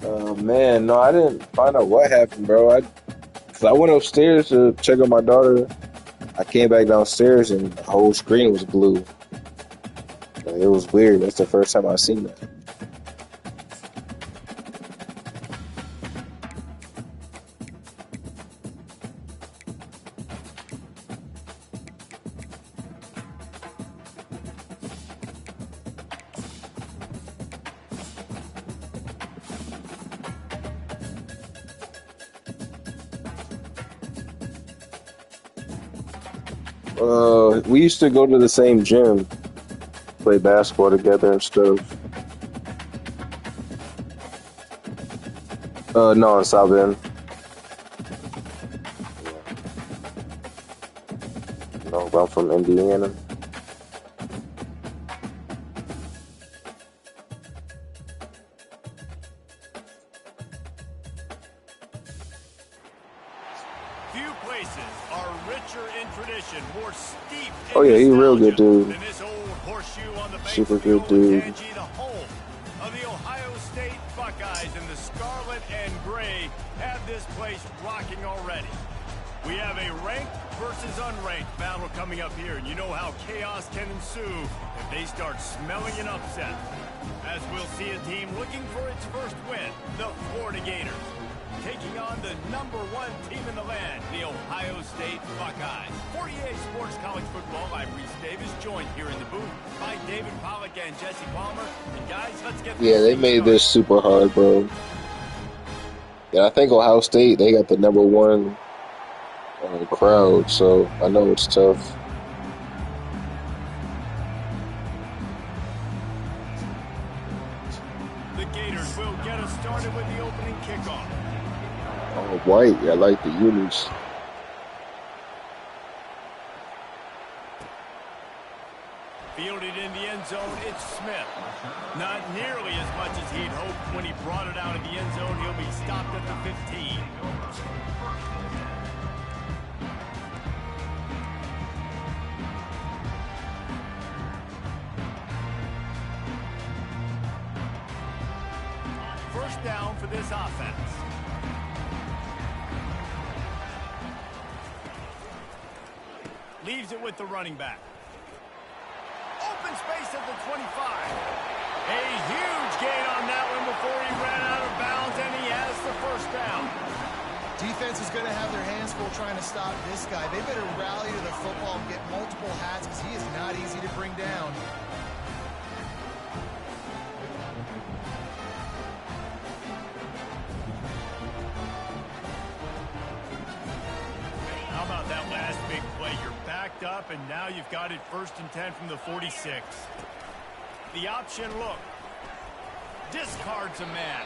Man, no, I didn't find out what happened, bro. Cause I went upstairs to check on my daughter. I came back downstairs and the whole screen was blue. Like, it was weird. That's the first time I've seen that. We used to go to the same gym, play basketball together and stuff. No, in South Bend. No, but I'm from Indiana. Few places are richer in tradition, more steep Oh in yeah, he's a real good nostalgia dude. than this old horseshoe on the banks Super of the good dude. Olentangy, the home of the Ohio State Buckeyes, and the scarlet and gray have this place rocking already. We have a ranked versus unranked battle coming up here, and you know how chaos can ensue if they start smelling an upset. As we'll see a team looking for its first win, the Florida Gators, taking on the #1 team in the land, the Ohio State Buckeyes. 48 Sports College Football, I'm Reese Davis, joined here in the booth by David Pollack and Jesse Palmer. And guys, let's get Yeah, they made this super hard, bro. Yeah, I think Ohio State, they got the #1 crowd, so I know it's tough. The Gators will get us started with the opening kickoff. Oh, white, I like the unis. Fielded in the end zone, it's Smith. Not nearly as much as he'd hoped when he brought it out of the end zone. He'll be stopped at the 15. First down for this offense. Leaves it with the running back. Open space at the 25. A huge gain on that one before he ran out of bounds, and he has the first down. Defense is going to have their hands full trying to stop this guy. They better rally to the football and get multiple hats because he is not easy to bring down. How about that last big play? You're backed up, and now you've got it 1st and 10 from the 46. The option look. Discards a man.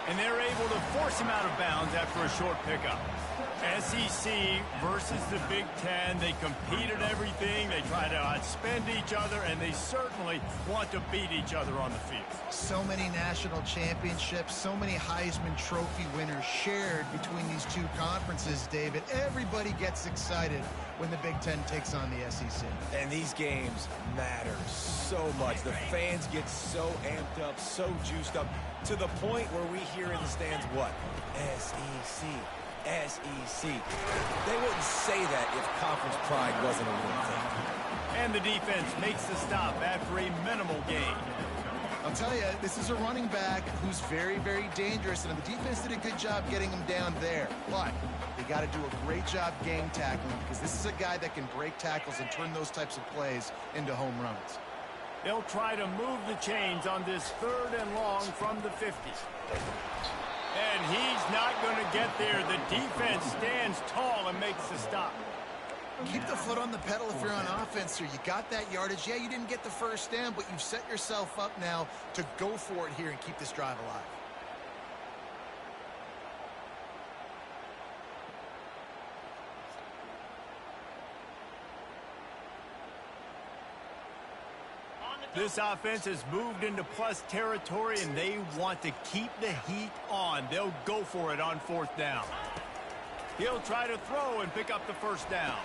And they're able to force him out of bounds after a short pickup. SEC versus the Big Ten. They compete at everything. They try to outspend each other, and they certainly want to beat each other on the field. So many national championships, so many Heisman Trophy winners shared between these two conferences, David. Everybody gets excited when the Big Ten takes on the SEC. And these games matter so much. The fans get so amped up, so juiced up, to the point where we hear in the stands, what? SEC. SEC. They wouldn't say that if conference pride wasn't a real thing. And the defense makes the stop after a minimal gain. I'll tell you, this is a running back who's very, very dangerous, and the defense did a good job getting him down there. But they got to do a great job game tackling because this is a guy that can break tackles and turn those types of plays into home runs. They'll try to move the chains on this 3rd and long from the 50. And he's not going to get there. The defense stands tall and makes the stop. Keep the foot on the pedal if you're on offense here. You got that yardage. Yeah, you didn't get the first down, but you've set yourself up now to go for it here and keep this drive alive. This offense has moved into plus territory, and they want to keep the heat on. They'll go for it on 4th down. He'll try to throw and pick up the first down.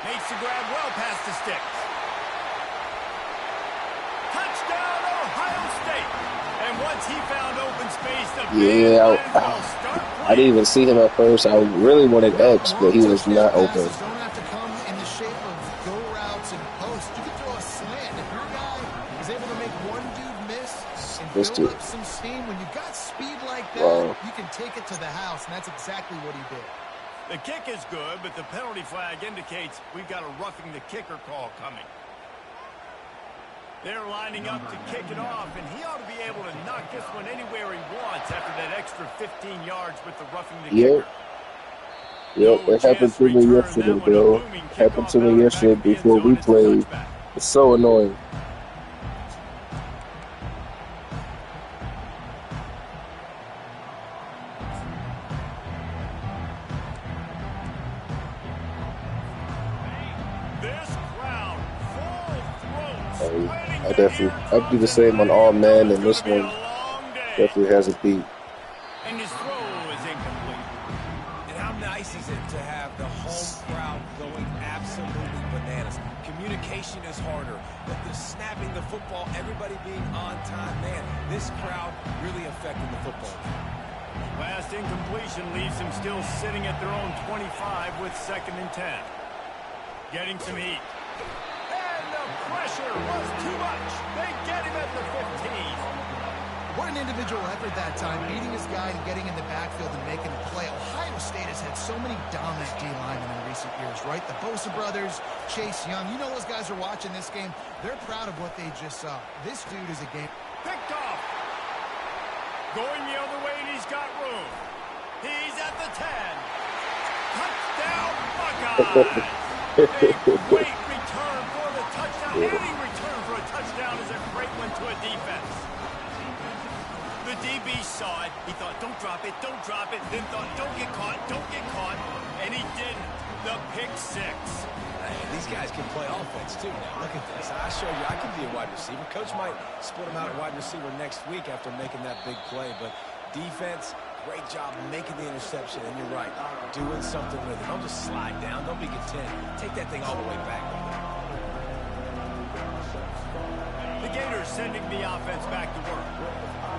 Makes the grab well past the sticks. Touchdown, Ohio State. And once he found open space, the big Yeah, might as well start I didn't playing. even see him at first. I really wanted X, but Long he was touchdown not open. passes don't have to come in the shape of go routes and posts. You can throw a slant. If your guy is able to make one dude miss and This build dude. up some steam, when you got speed like that, Wow. you can take it to the house, and that's exactly what he did. The kick is good, but the penalty flag indicates we've got a roughing the kicker call coming. They're lining up to kick it off, and he ought to be able to knock this one anywhere he wants after that extra 15 yards with the roughing the kicker. Yep, it happened to me yesterday, bro. It happened to me yesterday before we played. It's so annoying. This crowd, full throat, I'd do the same on all men, and this one definitely has a beat. And his throw is incomplete. And how nice is it to have the home crowd going absolutely bananas. Communication is harder, but the snapping the football, everybody being on time, man, this crowd really affecting the football. Last incompletion leaves them still sitting at their own 25 with 2nd and 10. Getting some heat. And the pressure was too much. They get him at the 15. What an individual effort that time, beating his guy and getting in the backfield and making a play. Ohio State has had so many dominant D-linemen in recent years, right? The Bosa brothers, Chase Young. You know those guys are watching this game. They're proud of what they just saw. This dude is a game. Picked off. Going the other way, and he's got room. He's at the 10. Touchdown, Buckeyes. A great return for the touchdown. Any return for a touchdown is a great one to a defense. The DB saw it. He thought, don't drop it, don't drop it. Then thought, don't get caught, don't get caught. And he didn't. The pick 6. Hey, these guys can play offense, too. Now, look at this. I show you, I can be a wide receiver. Coach might split him out at wide receiver next week after making that big play. But defense, great job making the interception. And you're right, doing something with it. Don't just slide down. Don't be content. Take that thing all the way back. The Gators sending the offense back to work.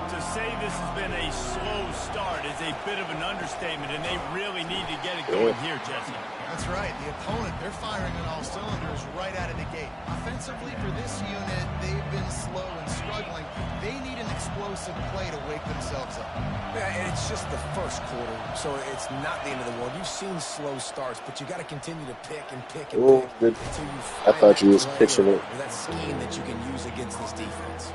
To say this has been a slow start is a bit of an understatement, and they really need to get it going here, Jesse. That's right. The opponent, they're firing on all cylinders right out of the gate. Offensively, for this unit, they've been slow and struggling. They need an explosive play to wake themselves up. Yeah, and it's just the first quarter, so it's not the end of the world. You've seen slow starts, but you got to continue to pick and pick and Oh, pick good. until you I find thought that you was play pitching or it. that scheme that you can use against this defense.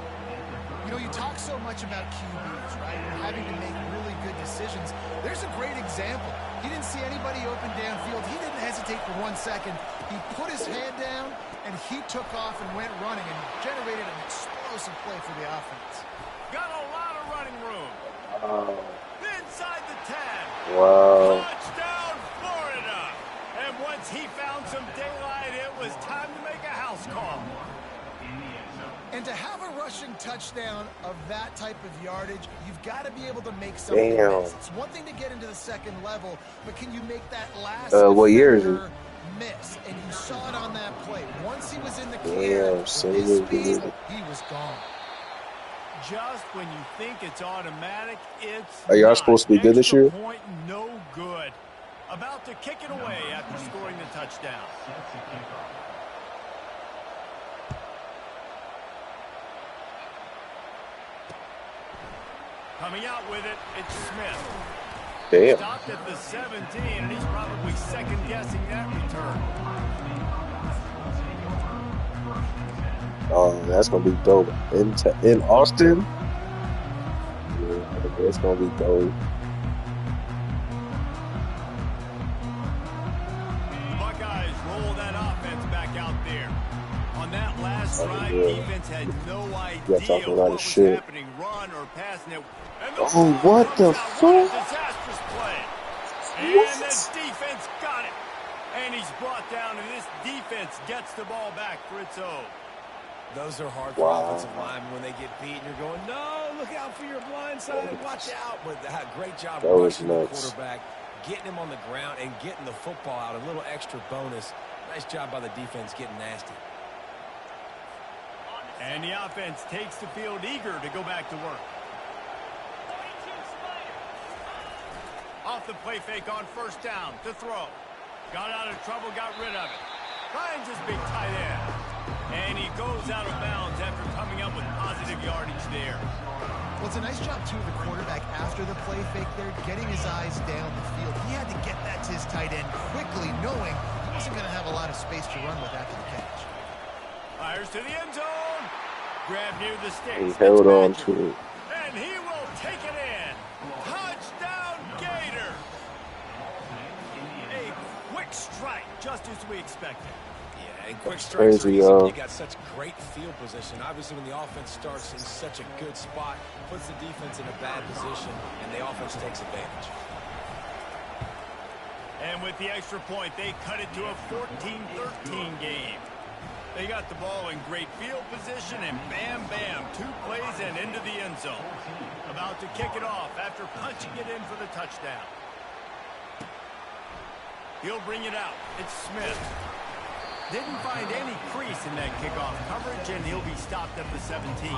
You know, you talk so much about QBs, right? And having to make really good decisions. There's a great example. He didn't see anybody open downfield. He didn't hesitate for 1 second. He put his head down, and he took off and went running and generated an explosive play for the offense. Got a lot of running room. Inside the 10. Wow. Touchdown, Florida. And once he found some daylight, it was time to make a house call. And to have a rushing touchdown of that type of yardage, you've got to be able to make something Damn. miss. It's one thing to get into the second level, but can you make that last What year is it? defender miss? And you saw it on that play. Once he was in the clear, Damn, with so his good. speed, he was gone. Just when you think it's automatic, it's Are y'all not. supposed to be good this Extra year? Point, no good. About to kick it away after scoring the touchdown. Coming out with it, it's Smith. Damn. Stopped at the 17, and he's probably second-guessing that return. Oh, that's gonna be dope. In Austin, yeah, it's gonna be dope. Buckeyes roll that offense back out there. On that last drive, yeah. defense had no Y'all talking idea a lot what of was shit. happening, run or passing it. And Oh, what the What a fuck? disastrous play. And What? the defense got it. And he's brought down, and this defense gets the ball back for its own. Those are hard for Wow. offensive linemen when they get beat, and you're going, no, look out for your blind side, watch out. But great job That was rushing the nuts. quarterback, getting him on the ground, and getting the football out. A little extra bonus. Nice job by the defense getting nasty. And the offense takes the field eager to go back to work. Off the play fake on first down to throw. Got out of trouble, got rid of it. Finds his big tight end. And he goes out of bounds after coming up with positive yardage there. Well, it's a nice job, too, of the quarterback after the play fake there, getting his eyes down the field. He had to get that to his tight end quickly, knowing he wasn't going to have a lot of space to run with after the catch. Fires to the end zone. Grab near the sticks. He held on to it. And he will take it in. Touchdown, Gator. A quick strike, just as we expected. Yeah, and quick strikes are easy. You got such great field position. Obviously, when the offense starts in such a good spot, puts the defense in a bad position, and the offense takes advantage. And with the extra point, they cut it to a 14-13 game. They got the ball in great field position, and bam, bam, 2 plays and into the end zone. About to kick it off after punching it in for the touchdown. He'll bring it out. It's Smith. Didn't find any crease in that kickoff coverage, and he'll be stopped at the 17.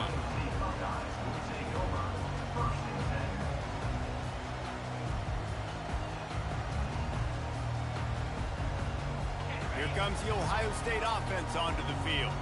Here comes the Ohio State offense onto the field.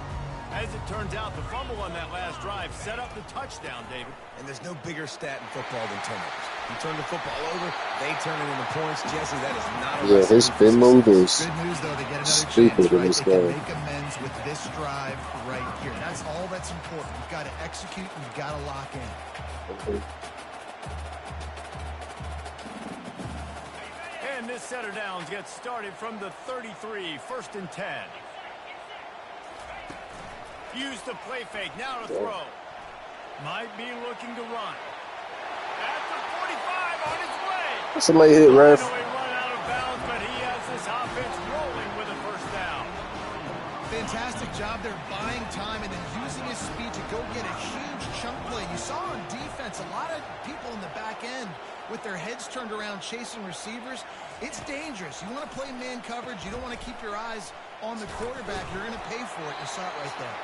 As it turns out, the fumble on that last drive set up the touchdown, David. And there's no bigger stat in football than turnovers. You turn the football over, they turn it into points. Jesse, that is not a his spin move is good news, though. They get another stupid chance, in this They game. can make amends with this drive right here. That's all that's important. You've got to execute and you've got to lock in. And this set of downs gets started from the 33, 1st and 10. Use the play fake, now to throw. Might be looking to run. At the 45, on his way. That's a late hit, ref. Finally run out of bounds, but he has this offense rolling with a first down. Fantastic job there buying time and then using his speed to go get a huge chunk play. You saw on defense a lot of people in the back end with their heads turned around chasing receivers. It's dangerous. You want to play man coverage. You don't want to keep your eyes on the quarterback. You're going to pay for it. You saw it right there.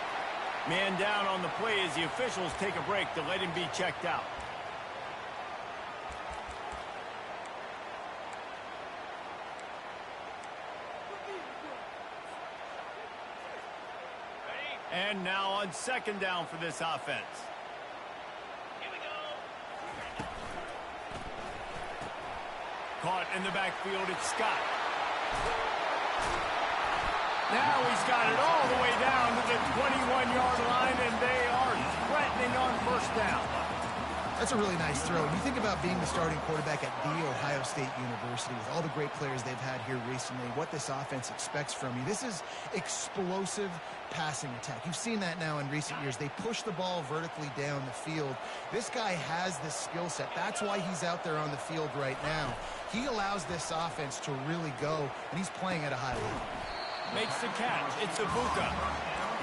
Man down on the play as the officials take a break to let him be checked out. And now on 2nd down for this offense. Here we go. Caught in the backfield, it's Scott. Now he's got it all the way down to the 21-yard line, and they are threatening on first down. That's a really nice throw. You think about being the starting quarterback at The Ohio State University with all the great players they've had here recently, what this offense expects from you. This is explosive passing attack. You've seen that now in recent years. They push the ball vertically down the field. This guy has this skill set. That's why he's out there on the field right now. He allows this offense to really go, and he's playing at a high level. Makes the catch. It's Ibuka.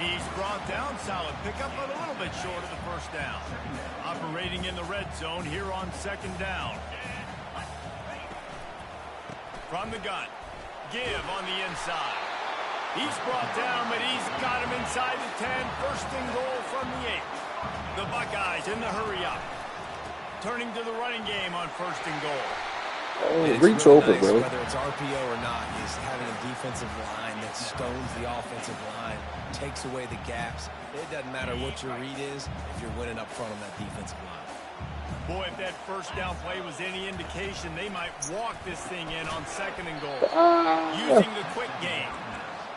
He's brought down. Solid pickup, but a little bit short of the first down. Operating in the red zone here on 2nd down. From the gun. Give on the inside. He's brought down, but he's got him inside the 10. 1st and goal from the 8. The Buckeyes in the hurry up. Turning to the running game on 1st and goal. Reach really over, nice, bro. Whether it's RPO or not, is having a defensive line that stones the offensive line, takes away the gaps. It doesn't matter what your read is if you're winning up front on that defensive line. Boy, if that first down play was any indication, they might walk this thing in on 2nd and goal. Using the quick game.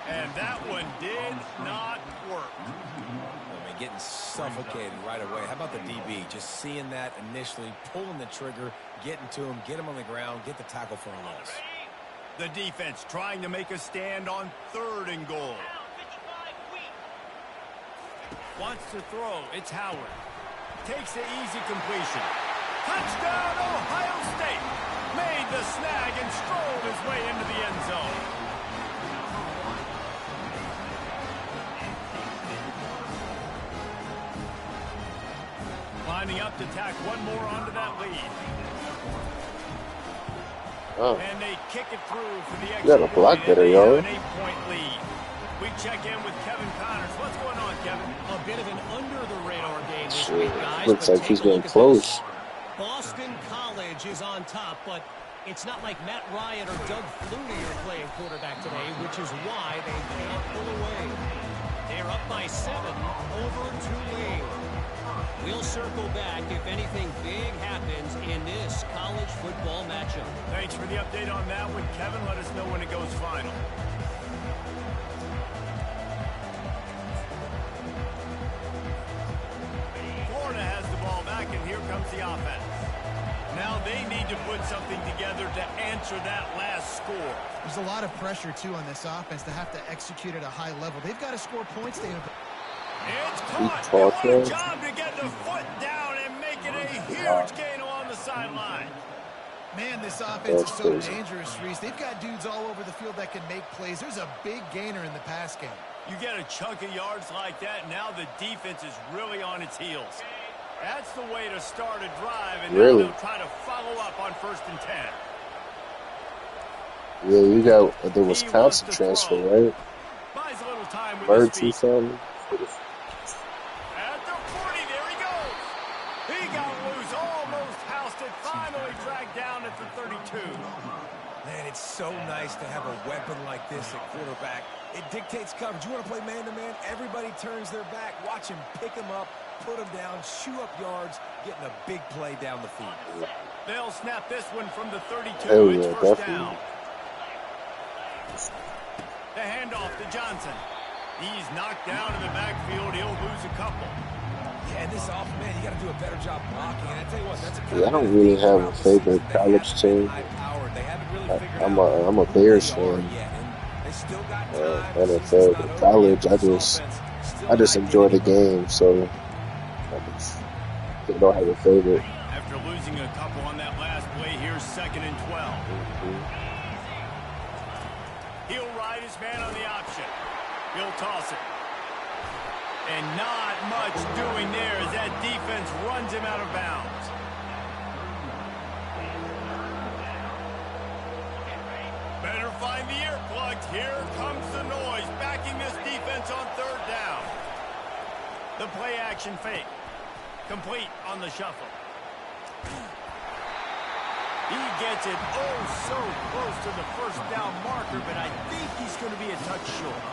And that one did not work. Getting suffocated right away. How about the DB? Just seeing that initially, pulling the trigger, getting to him, get him on the ground, get the tackle for a loss. The defense trying to make a stand on 3rd and goal. Wants to throw. It's Howard. Takes the easy completion. Touchdown, Ohio State. Made the snag and strolled his way into the end zone. Lining up to tack one more onto that lead. Oh. And they kick it through for the You extra got a block point, better, and they have y'all. an 8-point lead. We check in with Kevin Connors. What's going on, Kevin? A bit of an under-the-radar game this Shit, week, guys. looks but like take he's a look getting at close. this. Boston College is on top, but It's not like Matt Ryan or Doug Flutie are playing quarterback today, which is why they can't pull away. They're up by 7 over Tulane. We'll circle back if anything big happens in this college football matchup. Thanks for the update on that one, Kevin. Let us know when it goes final. Florida has the ball back, and here comes the offense. Now they need to put something together to answer that last score. There's a lot of pressure, too, on this offense to have to execute at a high level. They've got to score points. It's caught. What a job to get the foot down and make it a huge gain along the sideline. Man, this offense is so dangerous, Reese. They've got dudes all over the field that can make plays. There's a big gainer in the pass game. You get a chunk of yards like that, now the defense is really on its heels. That's the way to start a drive, and now they'll try to follow up on 1st and 10. Yeah, you got the Wisconsin transfer, right? Buys a little time with Birds his or feet. something. At the 40, there he goes. He got loose, almost housed it, finally dragged down at the 32. Man, it's so nice to have a weapon like this at quarterback. It dictates coverage. You want to play man-to-man? Everybody turns their back. Watch him pick him up, put him down, chew up yards, getting a big play down the field. They'll snap this one from the 32. Hell It's yeah, first definitely. down. The handoff to Johnson. He's knocked down in the backfield. He'll lose a couple. Yeah, this off man, you got to do a better job blocking. And I tell you what, that's a Yeah, I don't really have a favorite college team. I'm a Bears fan. NFL, but college, I just enjoy the game, so I don't have a favorite. After losing a couple on that last play, here's 2nd and 12. He'll ride his man on the option. He'll toss it. And not much doing there as that defense runs him out of bounds. Better find the earplugs. Here comes the noise, backing this defense on 3rd down. The play action fake. Complete on the shuffle. He gets it so close to the 1st down marker, but I think he's going to be a touch short.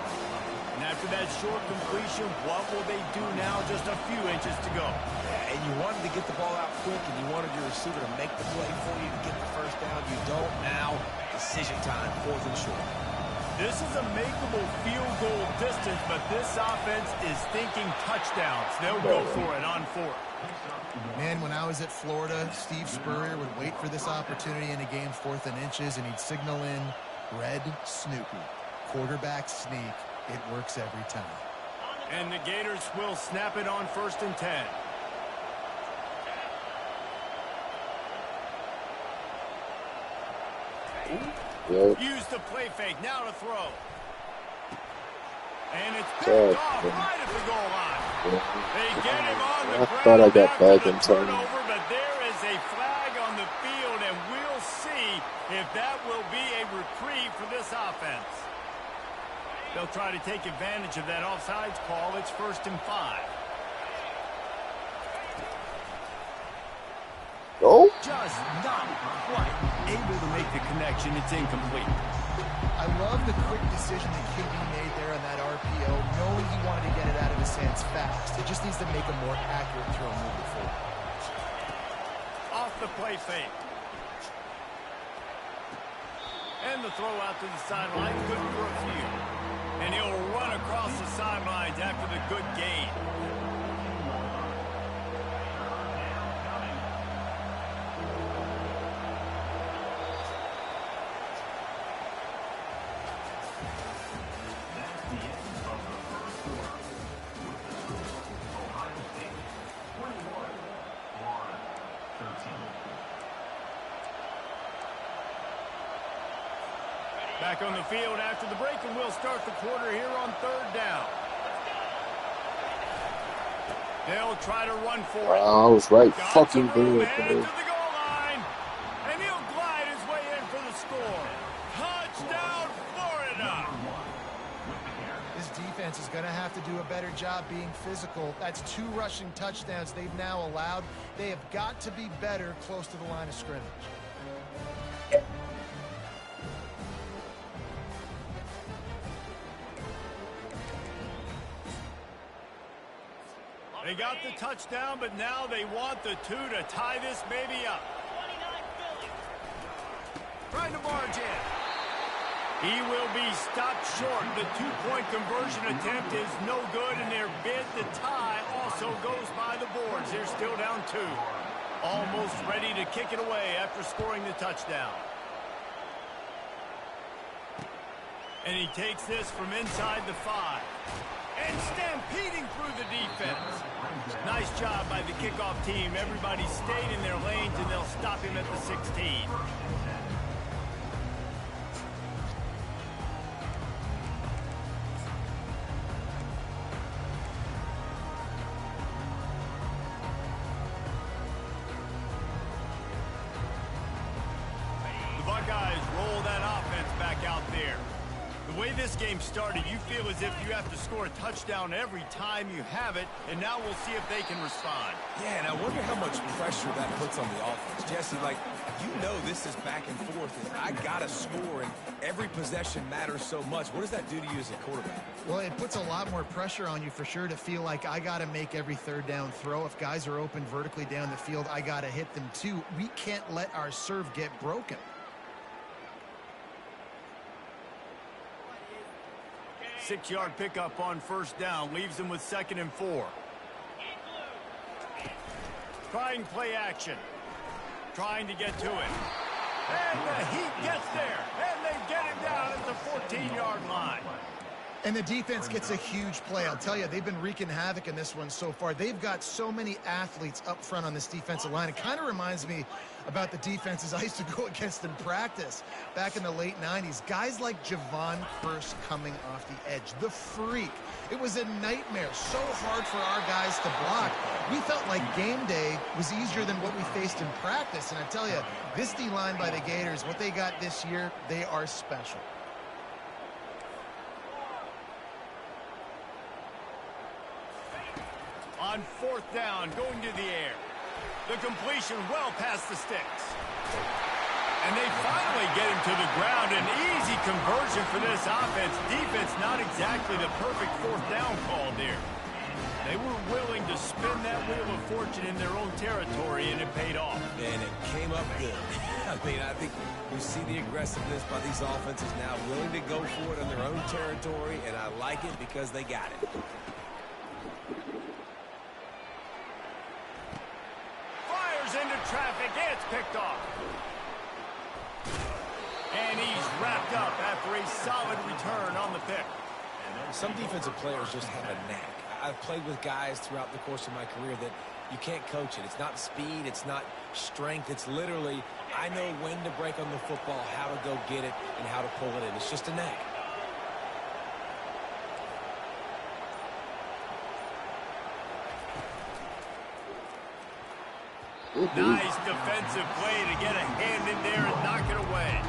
And after that short completion, what will they do now? Just a few inches to go. Yeah, and you wanted to get the ball out quick, and you wanted your receiver to make the play for you to get the 1st down. You don't now. Decision time, 4th and short. This is a makeable field goal distance, but this offense is thinking touchdowns. They'll go for it on 4th. Man, when I was at Florida, Steve Spurrier would wait for this opportunity in a game 4th and inches, and he'd signal in Red Snoopy. Quarterback sneak. It works every time. And the Gators will snap it on 1st and 10. Yep. Use the play fake. Now to throw. And it's picked off right at the goal line. They get him on the ground. I thought I got back in time. Turnover, but there is a flag on the field, and we'll see if that will be a reprieve for this offense. They'll try to take advantage of that offsides call. It's 1st and 5. Oh? Just not quite able to make the connection. It's incomplete. I love the quick decision that QB made there on that RPO, knowing he wanted to get it out of his hands fast. It just needs to make a more accurate throw moving forward. Off the play fake. And the throw out to the sideline, good for a few. And he'll run across the sidelines after the good gain. Back on the field after the break, and we'll start the quarter here on 3rd down. They'll try to run for it. I was right Got fucking some room, there, headed bro. to the goal line, and he'll glide his way in for the score. Touchdown, Florida! This defense is going to have to do a better job being physical. That's 2 rushing touchdowns they've now allowed. They have got to be better close to the line of scrimmage. They got the touchdown, but now they want the 2 to tie this baby up. Trying to barge in. He will be stopped short. The 2-point conversion attempt is no good, and their bid to tie also goes by the boards. They're still down 2. Almost ready to kick it away after scoring the touchdown. And he takes this from inside the 5. And stampeding through the defense. Nice job by the kickoff team. Everybody stayed in their lanes, and they'll stop him at the 16. The Buckeyes roll that offense back out there. The way this game started, you feel as if you have to score a touchdown every time you have it, and now we'll see if they can respond. Yeah, and I wonder how much pressure that puts on the offense. Jesse, like, you know this is back and forth, and I got to score, and every possession matters so much. What does that do to you as a quarterback? Well, it puts a lot more pressure on you for sure to feel like I got to make every third down throw. If guys are open vertically down the field, I got to hit them too. We can't let our serve get broken. 6-yard pickup on first down leaves them with 2nd and 4. Trying play action. Trying to get to it. And the Heat gets there. And they get him down at the 14-yard line. And the defense gets a huge play. I'll tell you, they've been wreaking havoc in this one so far. They've got so many athletes up front on this defensive line. It kind of reminds me about the defenses I used to go against in practice back in the late 90s. Guys like Javon Curse coming off the edge. The freak. It was a nightmare. So hard for our guys to block. We felt like game day was easier than what we faced in practice. And I tell you, this D-line by the Gators, what they got this year, they are special. On 4th down, going to the air. The completion well past the sticks. And they finally get him to the ground. An easy conversion for this offense. Defense not exactly the perfect 4th down call there. They were willing to spin that wheel of fortune in their own territory, and it paid off. And it came up good. I mean, I think you see the aggressiveness by these offenses now, willing to go for it on their own territory, and I like it because they got it. Into traffic, it's picked off. And he's wrapped up after a solid return on the pick. Some defensive players just have a knack. I've played with guys throughout the course of my career that you can't coach it. It's not speed, it's not strength. It's literally, I know when to break on the football, how to go get it, and how to pull it in. It's just a knack. Nice defensive play to get a hand in there and knock it away.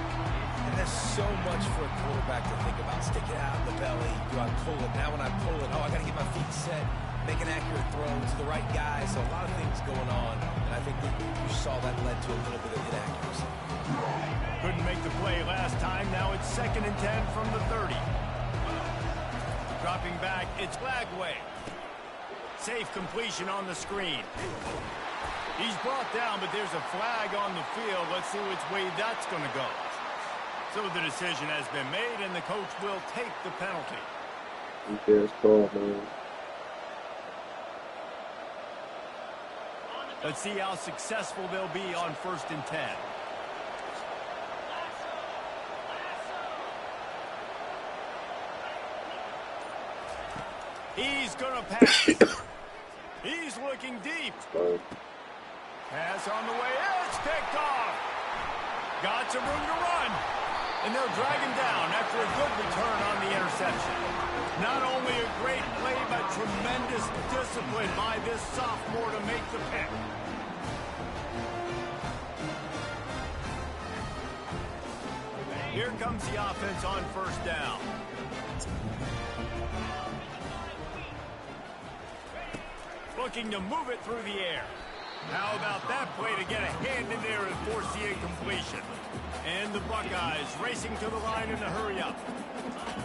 And there's so much for a quarterback to think about. Stick it out in the belly. Do I pull it? Now when I pull it, oh, I got to get my feet set. Make an accurate throw to the right guy. So a lot of things going on. And I think that you saw that led to a little bit of inaccuracy. Couldn't make the play last time. Now it's 2nd and 10 from the 30. Dropping back, it's Lagway. Safe completion on the screen. He's brought down, but there's a flag on the field. Let's see which way that's going to go. So the decision has been made, and the coach will take the penalty. Yes, call, man. Let's see how successful they'll be on 1st and 10. He's going to pass. He's looking deep. Pass on the way. It's picked off. Got some room to run. And they'll drag him down after a good return on the interception. Not only a great play, but tremendous discipline by this sophomore to make the pick. Here comes the offense on 1st down. Looking to move it through the air. How about that play to get a hand in there and force the incompletion? And the Buckeyes racing to the line in a hurry up.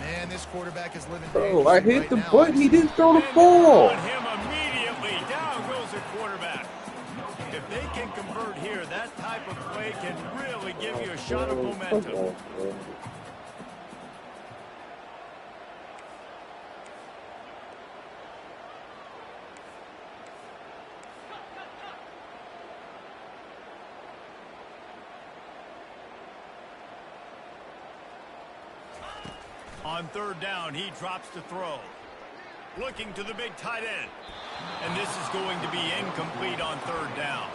Man, this quarterback is living. Bro, I hit the button. He didn't throw the ball. On him immediately quarterback. If they can convert here, that type of play can really give you a shot of momentum. On third down, he drops to throw. Looking to the big tight end. And this is going to be incomplete on third down.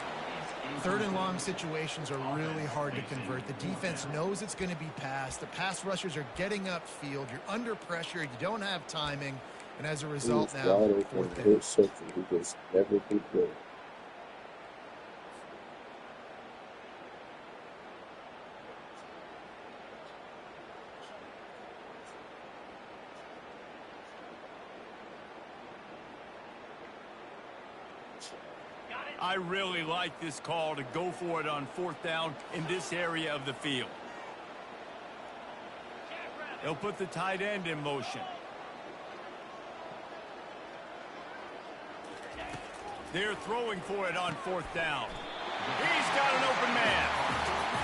Third and long situations are really hard to convert. The defense knows it's going to be passed. The pass rushers are getting upfield. You're under pressure. You don't have timing. And as a result now, fourth down. He just never be good. I really like this call to go for it on fourth down in this area of the field. They'll put the tight end in motion. They're throwing for it on fourth down. He's got an open man.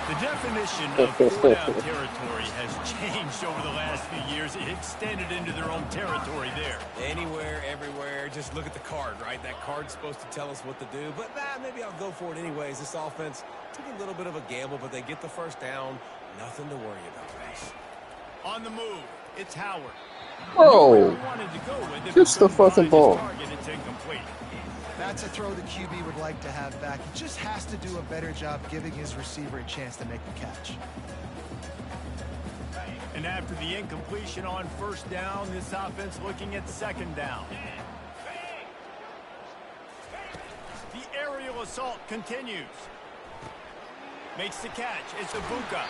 The definition of four-down territory has changed over the last few years. It extended into their own territory there. Anywhere, everywhere. Just look at the card, right? That card's supposed to tell us what to do. But maybe I'll go for it anyways. This offense took a little bit of a gamble, but they get the first down. Nothing to worry about, guys. On the move, it's Howard. Bro, just the fucking ball. It's incomplete. That's a throw the QB would like to have back. He just has to do a better job giving his receiver a chance to make the catch. And after the incompletion on first down, this offense looking at second down. The aerial assault continues. Makes the catch. It's Ibuka.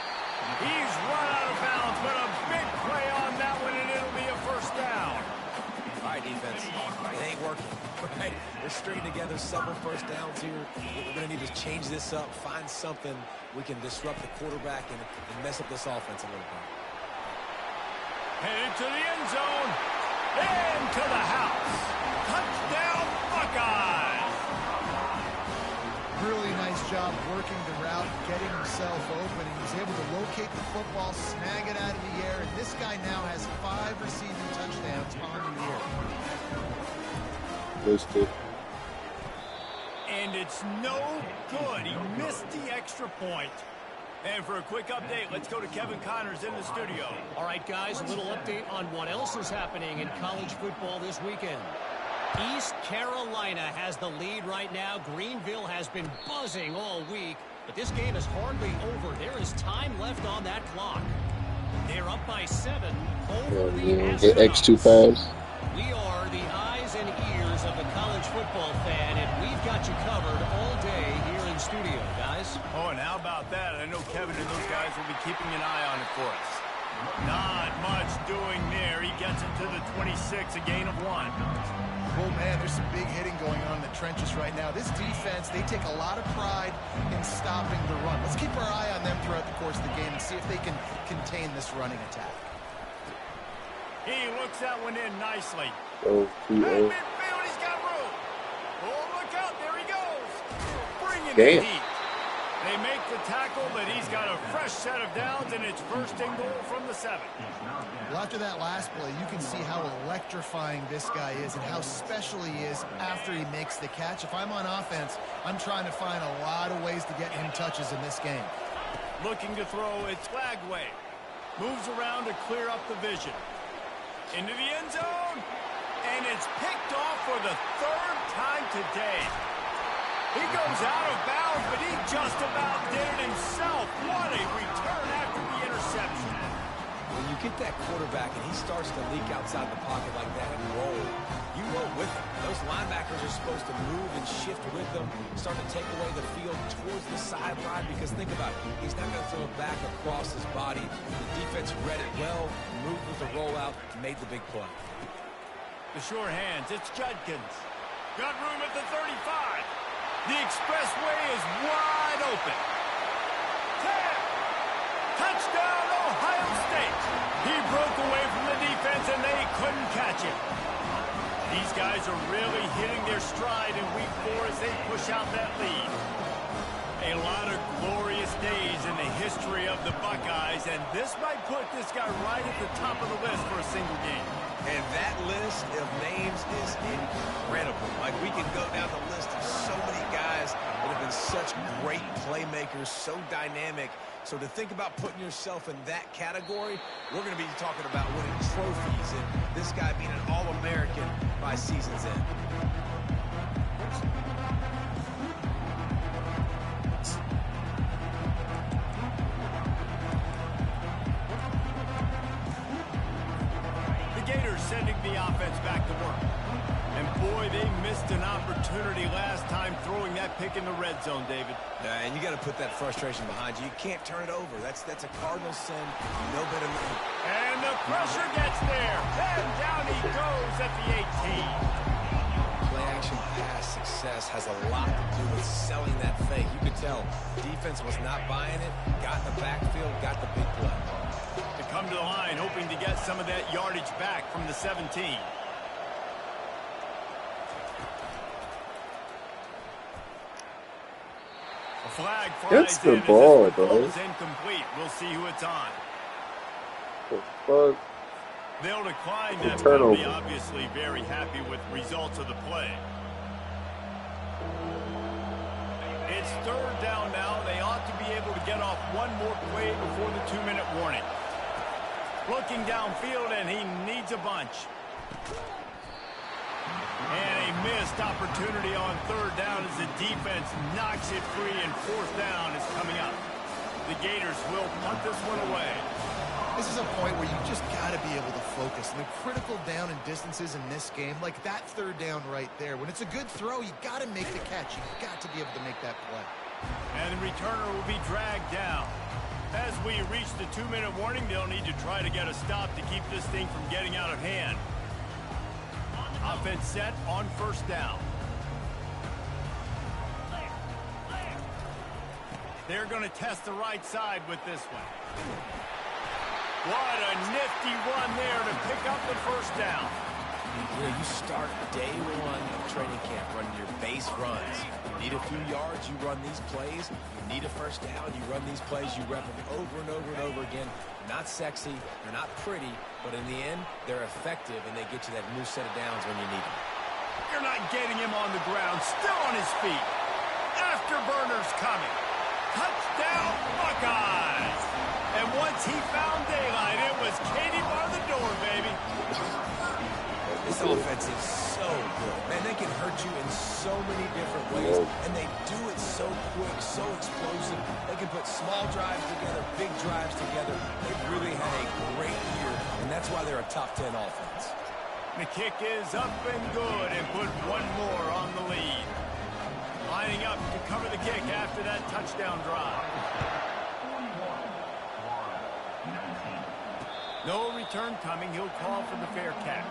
He's run out of bounds, but a big play on that one, and it'll be a first down. All right, defense. It ain't working. Right? We're stringing together several first downs here. We're going to need to change this up, find something we can disrupt the quarterback and mess up this offense a little bit. Headed to the end zone. Into the house. Touchdown, Buckeyes. Really nice job working the route, getting himself open, and he's able to locate the football, snag it out of the air, and this guy now has 5 receiving touchdowns on the year. And it's no good. He missed the extra point. And for a quick update, let's go to Kevin Connors in the studio. All right, guys, a little update on what else is happening in college football this weekend. East Carolina has the lead right now. Greenville has been buzzing all week, but this game is hardly over. There is time left on that clock. They're up by 7 over the Astronauts. Get X2 fans. We are the eyes and ears of the college football fan, and we've got you covered all day here in studio, guys. Oh, and how about that? I know Kevin and those guys will be keeping an eye on it for us. Not much doing there. He gets it to the 26, a gain of 1. Oh, man, there's some big hitting going on in the trenches right now. This defense, they take a lot of pride in stopping the run. Let's keep our eye on them throughout the course of the game and see if they can contain this running attack. He looks that one in nicely. Oh, Midfield, he's got room. Oh, look out, there he goes. Bringing Damn. the heat. They make the tackle, but he's got a fresh set of downs, and it's first and goal from the 7. Well, after that last play, you can see how electrifying this guy is and how special he is after he makes the catch. If I'm on offense, I'm trying to find a lot of ways to get him touches in this game. Looking to throw, it's Flagway. Moves around to clear up the vision. Into the end zone, and it's picked off for the 3rd time today. He goes out of bounds, but he just about did it himself. What a return after the interception. When you get that quarterback and he starts to leak outside the pocket like that and roll, you roll with him. Those linebackers are supposed to move and shift with them, start to take away the field towards the sideline, because think about it, he's not going to throw it back across his body. The defense read it well, moved with the rollout, made the big play. The sure hands, it's Judkins. Got room at the 35. The expressway is wide open. 10. Touchdown, Ohio State. He broke away from the defense, and they couldn't catch him. These guys are really hitting their stride in week 4 as they push out that lead. A lot of glorious days in the history of the Buckeyes, and this might put this guy right at the top of the list for a single game. And that list of names is incredible. Like, we can go down the list of so many guys that have been such great playmakers, so dynamic. So to think about putting yourself in that category, we're going to be talking about winning trophies and this guy being an All-American by season's end. Sending the offense back to work. And boy, they missed an opportunity last time throwing that pick in the red zone, David. And you got to put that frustration behind you. You can't turn it over. That's a Cardinal sin. You know better than that. And the pressure gets there. And down he goes at the 18. Play action pass success has a lot to do with selling that fake. You could tell defense was not buying it. Got in the backfield, got the big play. Come to the line, hoping to get some of that yardage back from the 17. A flag flies the in ball, as this bro. ball is incomplete. We'll see who it's on. Fuck. They'll decline that Turnover. penalty, obviously very happy with results of the play. It's third down now. They ought to be able to get off one more play before the 2-minute warning. Looking downfield, and he needs a bunch. And a missed opportunity on third down as the defense knocks it free, and fourth down is coming up. The Gators will punt this one away. This is a point where you just got to be able to focus. And the critical down and distances in this game, like that third down right there, when it's a good throw, you got to make the catch. You've got to be able to make that play. And the returner will be dragged down. As we reach the 2-minute warning, they'll need to try to get a stop to keep this thing from getting out of hand. Offense set on first down. They're going to test the right side with this one. What a nifty run there to pick up the first down. You know, you start day one of training camp running your base runs. You need a few yards, you run these plays. You need a first down, you run these plays. You rep them over and over and over again. Not sexy, they're not pretty, but in the end, they're effective, and they get you that new set of downs when you need them. You're not getting him on the ground, still on his feet. Afterburner's coming. Touchdown, Buckeyes! And once he found daylight, it was Katie bar the door, baby. This offense is so good. Man, they can hurt you in so many different ways, and they do it so quick, so explosive. They can put small drives together, big drives together. They've really had a great year, and that's why they're a top 10 offense. The kick is up and good, and put one more on the lead. Lining up to cover the kick after that touchdown drive. No return coming. He'll call for the fair catch.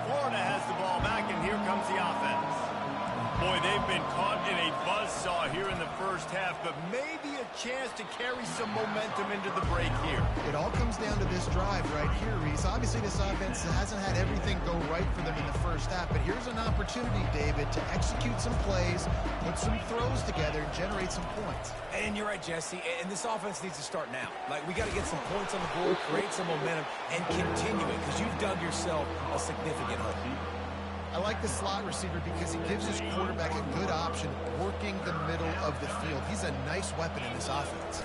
Florida has the ball back, and here comes the offense. Boy, they've been caught in a buzzsaw here in the first half, but maybe a chance to carry some momentum into the break here. It all comes down to this drive right here, Reese. Obviously, this offense hasn't had everything go right for them in the first half, but here's an opportunity, David, to execute some plays, put some throws together, and generate some points. And you're right, Jesse, and this offense needs to start now. Like, we got to get some points on the board, create some momentum, and continue it, because you've dug yourself a significant hole. I like the slot receiver because he gives his quarterback a good option working the middle of the field. He's a nice weapon in this offense.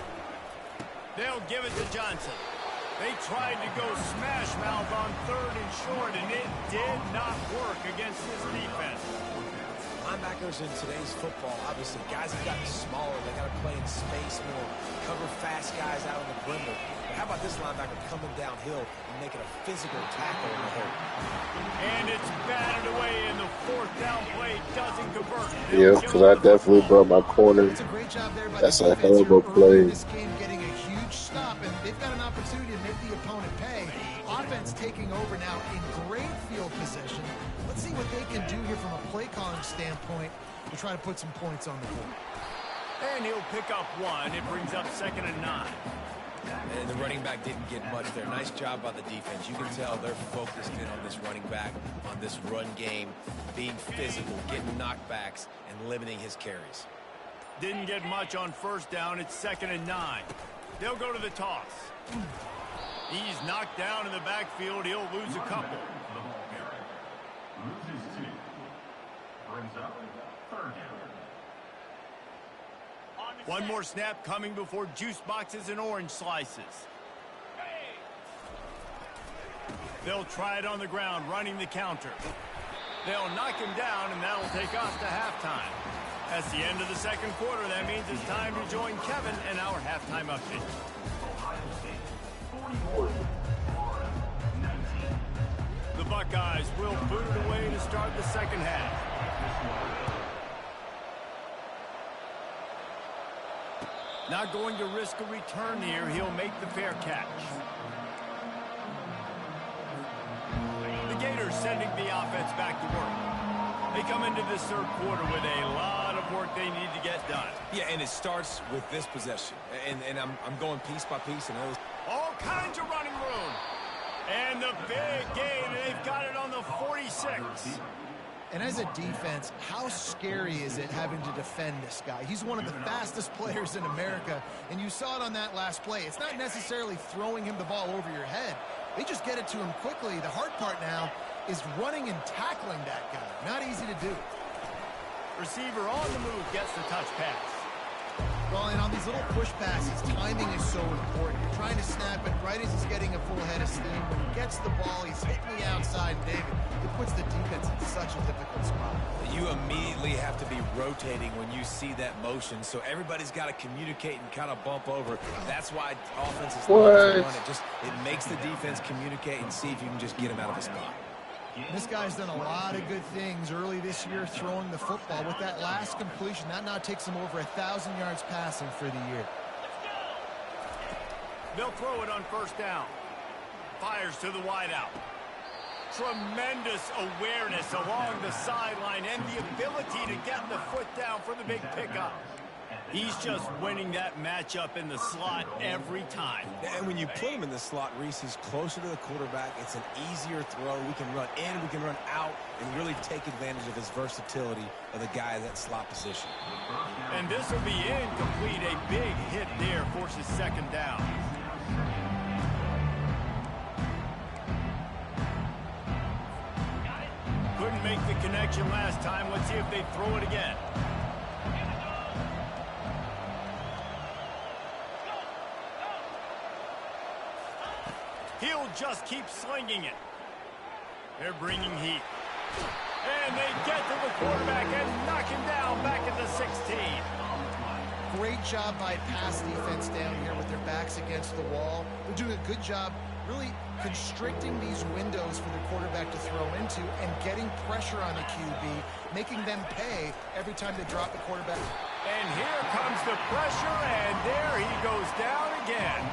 They'll give it to Johnson. They tried to go smash mouth on third and short, and it did not work against this defense. Linebackers in today's football, obviously, guys have gotten smaller. They got to play in space more, cover fast guys out on the perimeter. But how about this linebacker coming downhill and making a physical tackle in the hole? And it's batted away, and the fourth down play doesn't convert. Yeah, because I definitely brought my corner. It's a great job there by That's the a hell of a defense play. in this game, getting a huge stop, and they've got an opportunity to make the opponent pay. Offense taking over now in great field position. Let's see what they can do here from a play calling standpoint to try to put some points on the board. And he'll pick up one. It brings up 2nd and 9. And the running back didn't get much there. Nice job by the defense. You can tell they're focused in on this running back, on this run game, being physical, getting knockbacks, and limiting his carries. Didn't get much on first down. It's 2nd and 9. They'll go to the toss. He's knocked down in the backfield. He'll lose a couple. One more snap coming before juice boxes and orange slices. They'll try it on the ground, running the counter. They'll knock him down, and that'll take us to halftime. That's the end of the second quarter. That means it's time to join Kevin and our halftime update. The Buckeyes will boot it away to start the second half. Not going to risk a return here. He'll make the fair catch. The Gators sending the offense back to work. They come into this third quarter with a lot of work they need to get done. Yeah, and it starts with this possession. And I'm going piece by piece. And all kinds of running room. And the big gain. They've got it on the 46. And as a defense, how scary is it having to defend this guy? He's one of the fastest players in America, and you saw it on that last play. It's not necessarily throwing him the ball over your head. They just get it to him quickly. The hard part now is running and tackling that guy. Not easy to do. Receiver on the move gets the touch pass. Well, and on these little push passes, timing is so important. You're trying to snap it right as he's getting a full head of steam. When he gets the ball, he's hitting the outside, David. It puts the defense in such a difficult spot. You immediately have to be rotating when you see that motion, so everybody's got to communicate and kind of bump over. That's why offenses run it. It makes the defense communicate and see if you can just get him out of a spot. This guy's done a lot of good things early this year throwing the football. With that last completion, that now takes him over 1,000 yards passing for the year. They'll throw it on first down. Fires to the wideout. Tremendous awareness along the sideline and the ability to get the foot down for the big pickup. He's just winning that matchup in the slot every time. And when you put him in the slot, Reese, he's closer to the quarterback. It's an easier throw. We can run in, we can run out, and really take advantage of his versatility of the guy in that slot position. And this will be incomplete. A big hit there forces second down. Couldn't make the connection last time. Let's see if they throw it again. He'll just keep slinging it. They're bringing heat. And they get to the quarterback and knock him down back at the 16. Great job by pass defense down here with their backs against the wall. They're doing a good job really constricting these windows for the quarterback to throw into and getting pressure on the QB, making them pay every time they drop the quarterback. And here comes the pressure, and there he goes down again.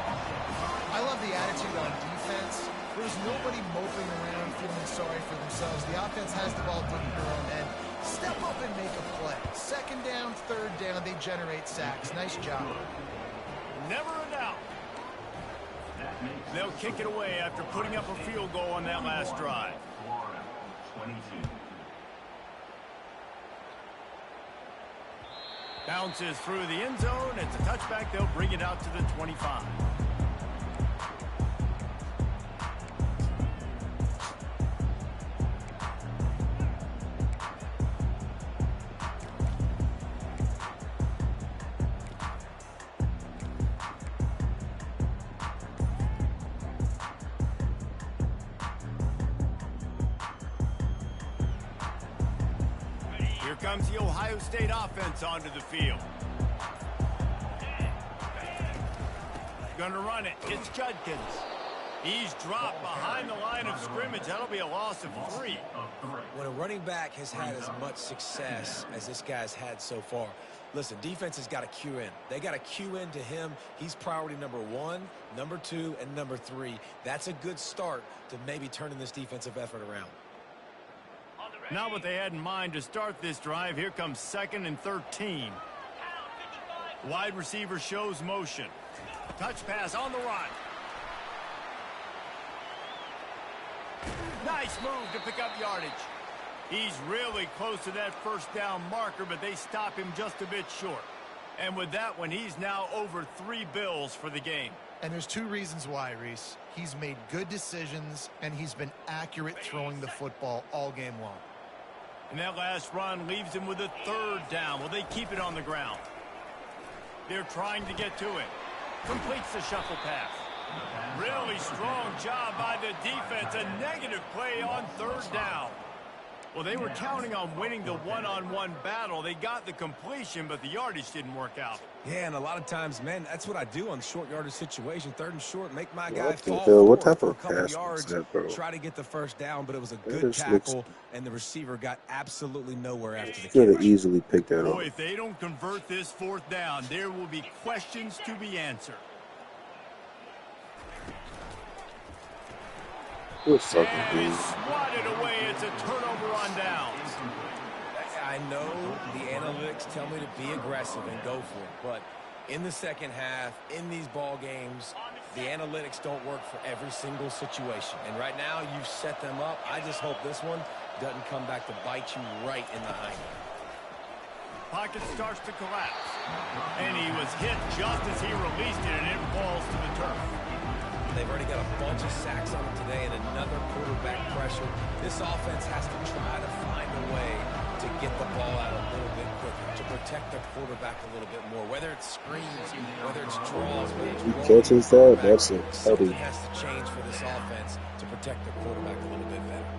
I love the attitude on defense. There's nobody moping around feeling sorry for themselves. The offense has the ball deep in their own end. Step up and make a play. Second down, third down, they generate sacks. Nice job. Never a doubt. They'll kick it away after putting up a field goal on that last drive. Bounces through the end zone. It's a touchback. They'll bring it out to the 25. Here comes the Ohio State offense onto the field. Gonna run it. It's Judkins. He's dropped behind the line of scrimmage. That'll be a loss of 3. When a running back has had as much success as this guy's had so far, listen, defense has got to cue in. They got to cue in to him. He's priority number 1, number 2, and number 3. That's a good start to maybe turning this defensive effort around. Not what they had in mind to start this drive. Here comes 2nd and 13. Wide receiver shows motion. Touch pass on the run. Nice move to pick up yardage. He's really close to that first down marker, but they stop him just a bit short. And with that one, he's now over 3 bills for the game. And there's 2 reasons why, Reese. He's made good decisions, and he's been accurate throwing the football all game long. And that last run leaves him with a 3rd down. Will they keep it on the ground? They're trying to get to it. Completes the shuffle pass. Really strong job by the defense. A negative play on 3rd down. Well, they were counting on winning the one-on-one battle. They got the completion, but the yardage didn't work out. Yeah, and a lot of times, man, that's what I do on short yardage situation. 3rd and short, make my guy What the fall hell? What forward type for a of couple pass was yards, that, bro? try to get the first down, but it was a That good just looks- tackle, and the receiver got absolutely nowhere after the Could have catch. easily picked that Boy, up. if they don't convert this 4th down, there will be questions to be answered. Good fucking And dude. it's swatted away. It's a turnover on downs. I know the analytics tell me to be aggressive and go for it, but in the second half, in these ball games, the analytics don't work for every single situation. And right now, you've set them up. I just hope this one doesn't come back to bite you right in the hind. Pocket starts to collapse. And he was hit just as he released it, and it falls to the turf. They've already got a bunch of sacks on them today and another quarterback pressure. This offense has to try to find a way to get the ball out a little bit quicker, to protect the quarterback a little bit more, whether it's screens, whether it's draws, whether it's He rolling catches the that, quarterback. that's a Something heavy. has to change for this offense to protect the quarterback a little bit better.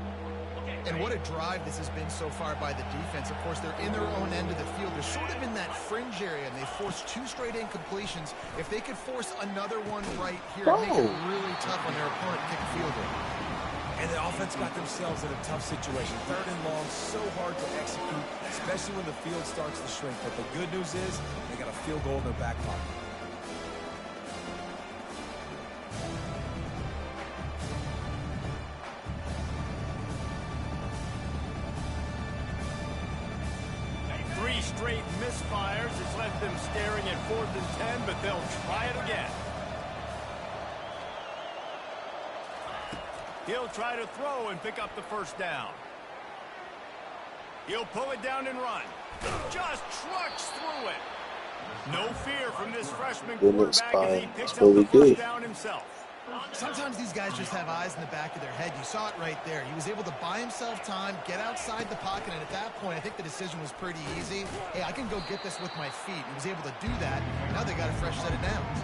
And what a drive this has been so far by the defense. Of course, they're in their own end of the field. They're sort of in that fringe area, and they forced 2 straight incompletions. If they could force another one right here, it'd make it really tough on their opponent to kick a field goal. And the offense got themselves in a tough situation. 3rd and long, so hard to execute, especially when the field starts to shrink. But the good news is they got a field goal in their back pocket. Straight misfires has left them staring at 4th and 10, but they'll try it again. He'll try to throw and pick up the first down. He'll pull it down and run. Just trucks through it. No fear from this freshman quarterback as he picks up the first down himself. Sometimes these guys just have eyes in the back of their head. You saw it right there. He was able to buy himself time, get outside the pocket, and at that point, I think the decision was pretty easy. Hey, I can go get this with my feet. He was able to do that. Now they got a fresh set of downs.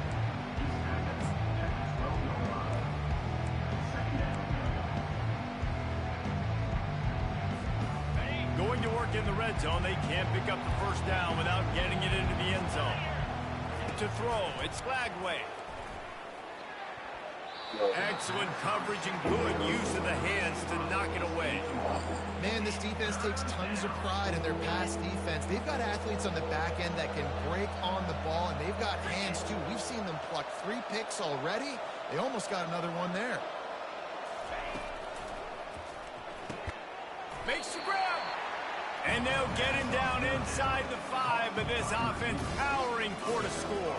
Going to work in the red zone, they can't pick up the first down without getting it into the end zone. To throw, it's flagged away. Excellent coverage and good use of the hands to knock it away. Man, this defense takes tons of pride in their pass defense. They've got athletes on the back end that can break on the ball, and they've got hands, too. We've seen them pluck 3 picks already. They almost got another one there. Makes the grab. And they'll get him down inside the 5, but this offense powering for the score.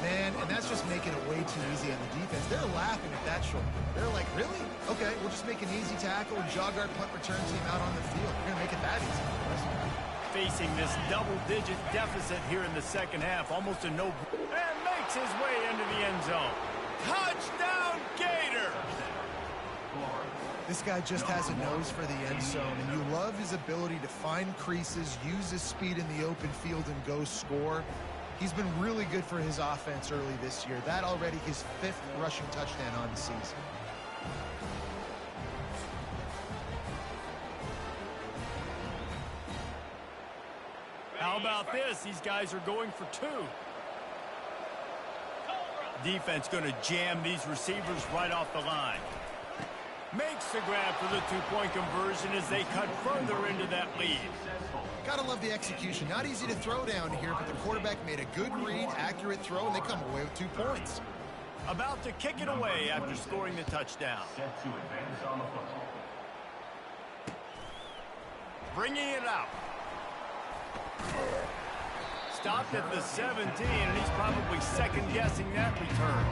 Man, and that's just making it way too easy on the defense. They're laughing at that short. They're like, really? Okay, we'll just make an easy tackle and jog our punt return team out on the field. We're going to make it that easy for us. Facing this double-digit deficit here in the second half, almost a no... And makes his way into the end zone. Touchdown, Gator! This guy just has a nose for the end zone, and you love his ability to find creases, use his speed in the open field, and go score. He's been really good for his offense early this year. That already his 5th rushing touchdown on the season. How about this? These guys are going for 2. Defense going to jam these receivers right off the line. Makes the grab for the 2-point conversion as they cut further into that lead. Gotta love the execution. Not easy to throw down here, but the quarterback made a good read, accurate throw, and they come away with 2 points. About to kick it away after scoring the touchdown. Bringing it out. stopped at the 17, and he's probably second-guessing that return.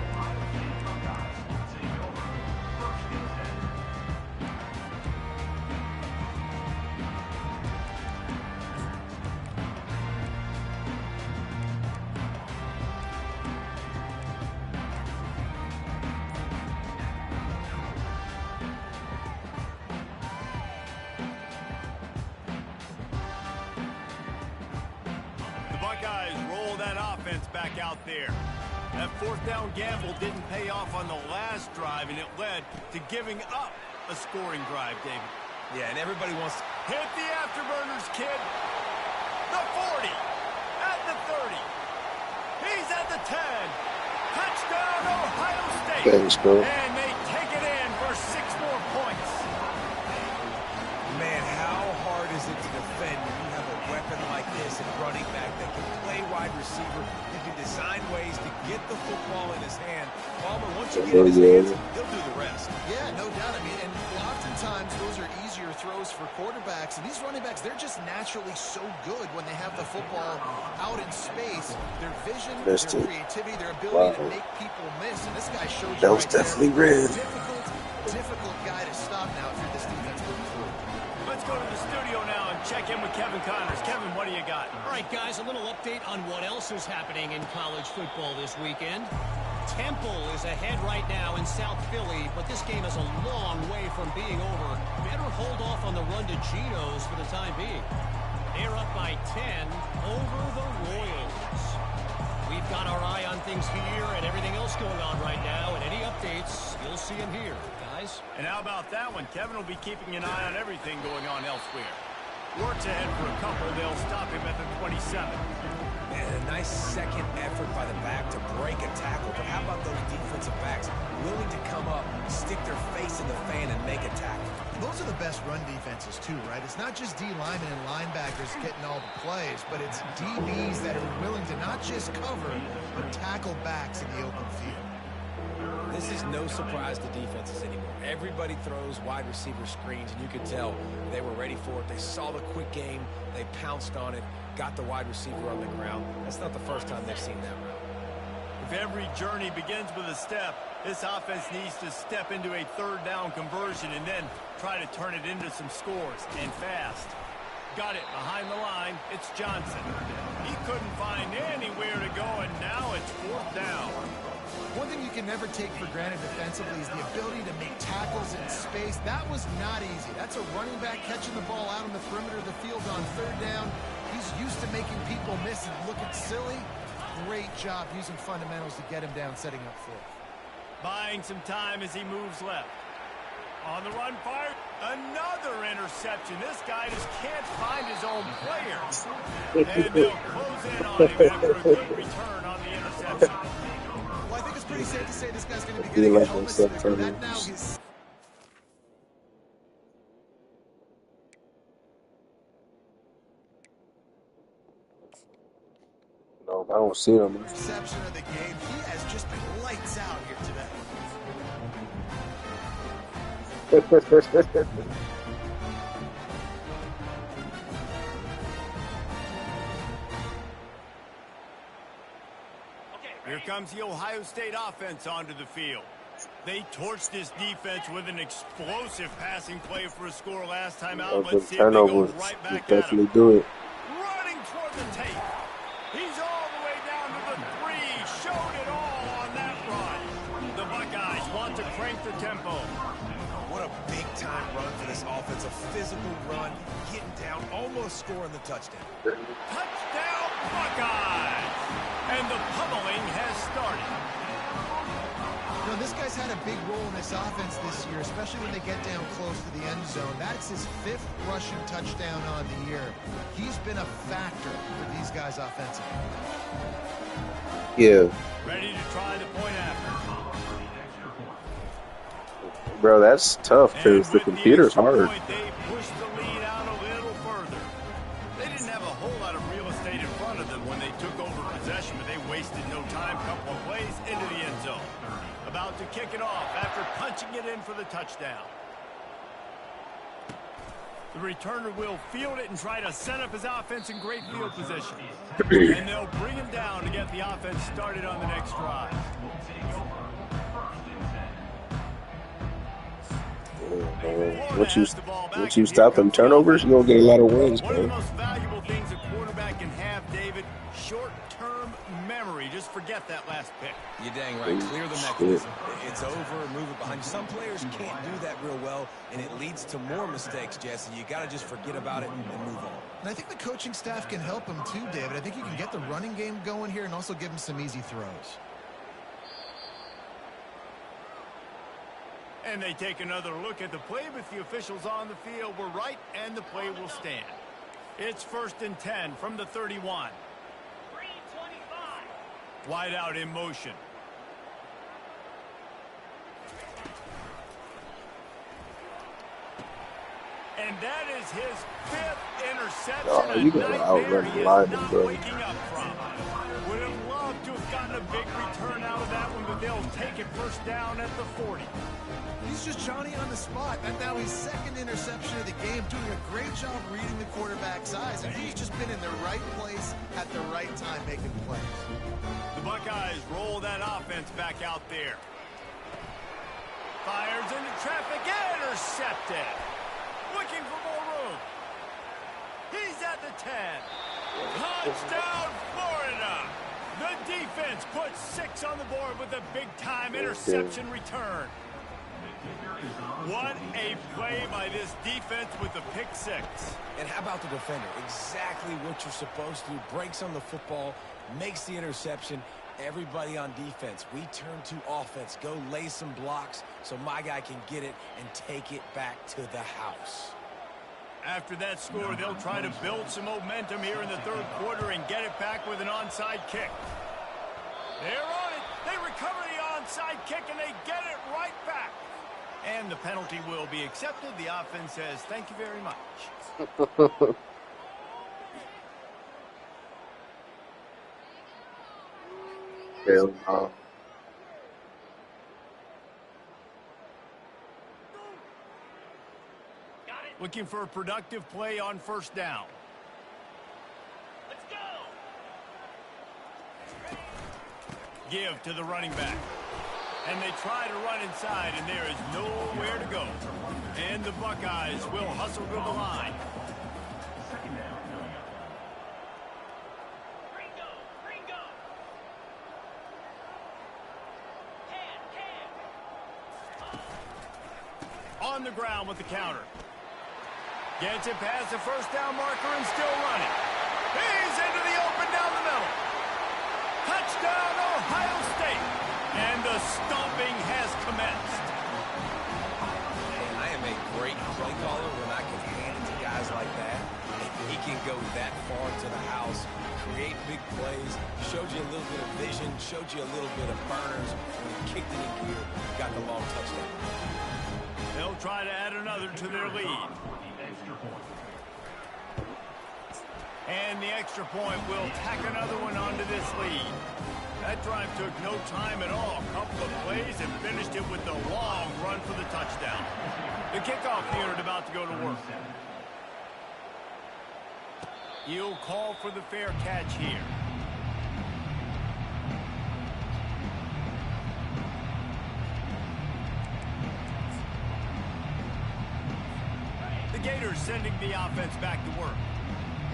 Buckeyes roll that offense back out there. That fourth down gamble didn't pay off on the last drive, and it led to giving up a scoring drive, David. Yeah, and everybody wants to hit the afterburners, kid. The 40, at the 30. He's at the 10. Touchdown, Ohio State. Thanks, bro. And they take it in for 6 more points. Man, how hard is it to defend when you have a weapon like this at running back that can play wide receiver, that can design ways to get the football in his hand? Palmer, once you get in his hands, he'll do the rest. Yeah, no doubt. I mean, and oftentimes those are easier throws for quarterbacks. And these running backs, they're just naturally so good when they have the football out in space. Their vision, their creativity, their ability to make people miss. And this guy showed you that was definitely red. Difficult guy to stop now if you're this defense moving forward. Let's go to the studio now and check in with Kevin Connors. Kevin, what do you got? All right, guys, a little update on what else is happening in college football this weekend. Temple is ahead right now in South Philly, but this game is a long way from being over. Better hold off on the run to Geno's for the time being. They're up by 10 over the Royals. We've got our eye on things here and everything else going on right now, and any updates, you'll see them here, guys. And how about that one? Kevin will be keeping an eye on everything going on elsewhere. Works ahead for a couple. They'll stop him at the 27. Man, a nice second effort by the back to break a tackle. But how about those defensive backs willing to come up, stick their face in the fan, and make a tackle? Those are the best run defenses, too, right? It's not just D linemen and linebackers getting all the plays, but it's DBs that are willing to not just cover, but tackle backs in the open field. This is no surprise to defenses anymore. Everybody throws wide receiver screens, and you could tell they were ready for it. They saw the quick game. They pounced on it, got the wide receiver on the ground. That's not the first time they've seen that route. If every journey begins with a step, this offense needs to step into a third down conversion and then try to turn it into some scores, and fast. Got it behind the line. It's Johnson. He couldn't find anywhere to go, and now it's 4th down. One thing you can never take for granted defensively is the ability to make tackles in space. That was not easy. That's a running back catching the ball out on the perimeter of the field on 3rd down. He's used to making people miss and looking silly. Great job using fundamentals to get him down, setting up 4th. Buying some time as he moves left. On the run, fire. Another interception. This guy just can't find his own player. And they'll close in on him after a good return on the interception. Well, I think it's pretty safe to say this guy's going to be getting a helmet sticker. That now is... No, I don't see him. Reception of the game. He has just been lights out here today. Here comes the Ohio State offense onto the field. They torched this defense with an explosive passing play for a score last time out. Let's see if they go right back at him. Do it. Running toward the tape. He's all the way down to the 3. Showed it all on that run. The Buckeyes want to crank the tempo. What a big-time run for this offense. A physical run, getting down, almost scoring the touchdown. Touchdown, Buckeyes! And the pummeling has started. You know, this guy's had a big role in this offense this year, especially when they get down close to the end zone. That's his 5th rushing touchdown on the year. He's been a factor for these guys offensively. Yeah. Ready to try the point after. Bro, that's tough because the computer's hard. They pushed the lead out a little further. They didn't have a whole lot of real estate in front of them when they took over possession, but they wasted no time. Couple of plays into the end zone. About to kick it off after punching it in for the touchdown. The returner will field it and try to set up his offense in great field position. And they'll bring him down to get the offense started on the next drive. Once you stop them turnovers, you're gonna get a lot of wins, One of the man. most valuable things a quarterback can have, David, short-term memory. Just forget that last pick. You're dang right. Clear the mechanism. It's over. Move it behind you. Some players can't do that real well, and it leads to more mistakes, Jesse. You got to just forget about it and move on. And I think the coaching staff can help him too, David. I think you can get the running game going here and also give him some easy throws. And they take another look at the play with the officials on the field. We're right, and the play will stand. It's 1st and 10 from the 31. 325. Wide out in motion. And that is his 5th interception. Oh, you gotta outrun the lineman, bro. Waking up from. Would have loved to have gotten a big return out of that one, but they'll take it 1st down at the 40. He's just Johnny on the spot. And now his 2nd interception of the game, doing a great job reading the quarterback's eyes. And he's just been in the right place at the right time making plays. The Buckeyes roll that offense back out there. Fires into traffic, intercepted. Looking for more room. He's at the 10. Touchdown, Florida. The defense puts 6 on the board with a big-time interception return. What a play by this defense with the pick 6. And how about the defender? Exactly what you're supposed to do. Breaks on the football, makes the interception. Everybody on defense, we turn to offense. Go lay some blocks so my guy can get it and take it back to the house. After that score, they'll try to build some momentum here in the 3rd quarter and get it back with an onside kick. They're on it. They recover the onside kick, and they get it right back. And the penalty will be accepted. The offense says, thank you very much. Hell no. Looking for a productive play on 1st down. Let's go. Give to the running back. And they try to run inside, and there is nowhere to go. And the Buckeyes will hustle to the line. On the ground with the counter. Gets it past the 1st down marker and still running. He's into the open down the middle. Touchdown, Ohio State. And the stomping has commenced. And I am a great play caller when I can hand it to guys like that. He can go that far to the house, create big plays, showed you a little bit of vision, showed you a little bit of burners. When he kicked it in gear, got the long touchdown. They'll try to add another to their lead. And the extra point will tack another one onto this lead. That drive took no time at all. A couple of plays and finished it with the long run for the touchdown. The kickoff unit about to go to work. You'll call for the fair catch here. The Gators sending the offense back to work.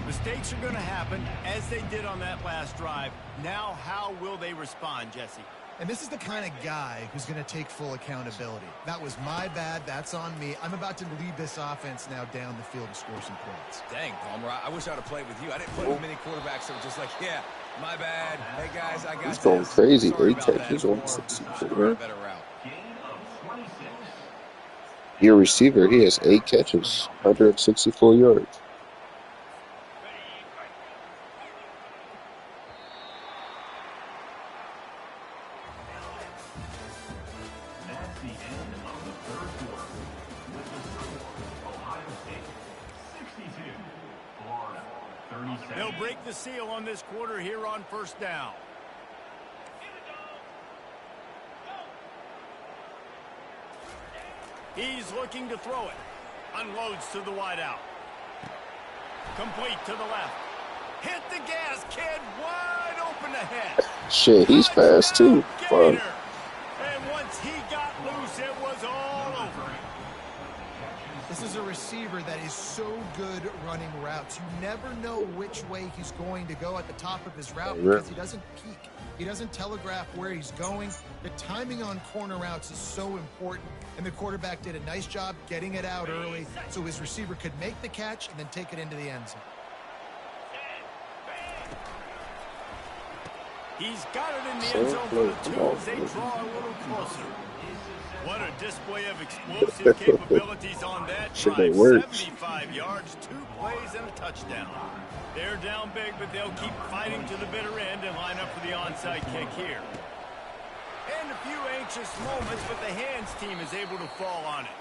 Mistakes are going to happen, as they did on that last drive. Now, how will they respond, Jesse? And this is the kind of guy who's going to take full accountability. That was my bad. That's on me. I'm about to lead this offense now down the field and score some points. Dang, Palmer, I wish I'd have played with you. I didn't play with many quarterbacks that were just like, yeah, my bad. Hey, guys, I got He's going this. crazy. Sorry 8 about catches, that. 164. Better route. Your receiver, he has 8 catches, 164 yards. They'll break the seal on this quarter here on 1st down. He's looking to throw it. Unloads to the wideout. Complete to the left. Hit the gas, kid. Wide open ahead. Shit, he's fast too. Fuck. And once he got loose, it was all over. This is a receiver that is so good running routes. You never know which way he's going to go at the top of his route because he doesn't peek. He doesn't telegraph where he's going. The timing on corner routes is so important, and the quarterback did a nice job getting it out early so his receiver could make the catch and then take it into the end zone. He's got it in the end zone for the two as they draw a little closer. What a display of explosive capabilities on that drive. 75 yards, 2 plays, and a touchdown. They're down big, but they'll keep fighting to the bitter end and line up for the onside kick here. And a few anxious moments, but the hands team is able to fall on it.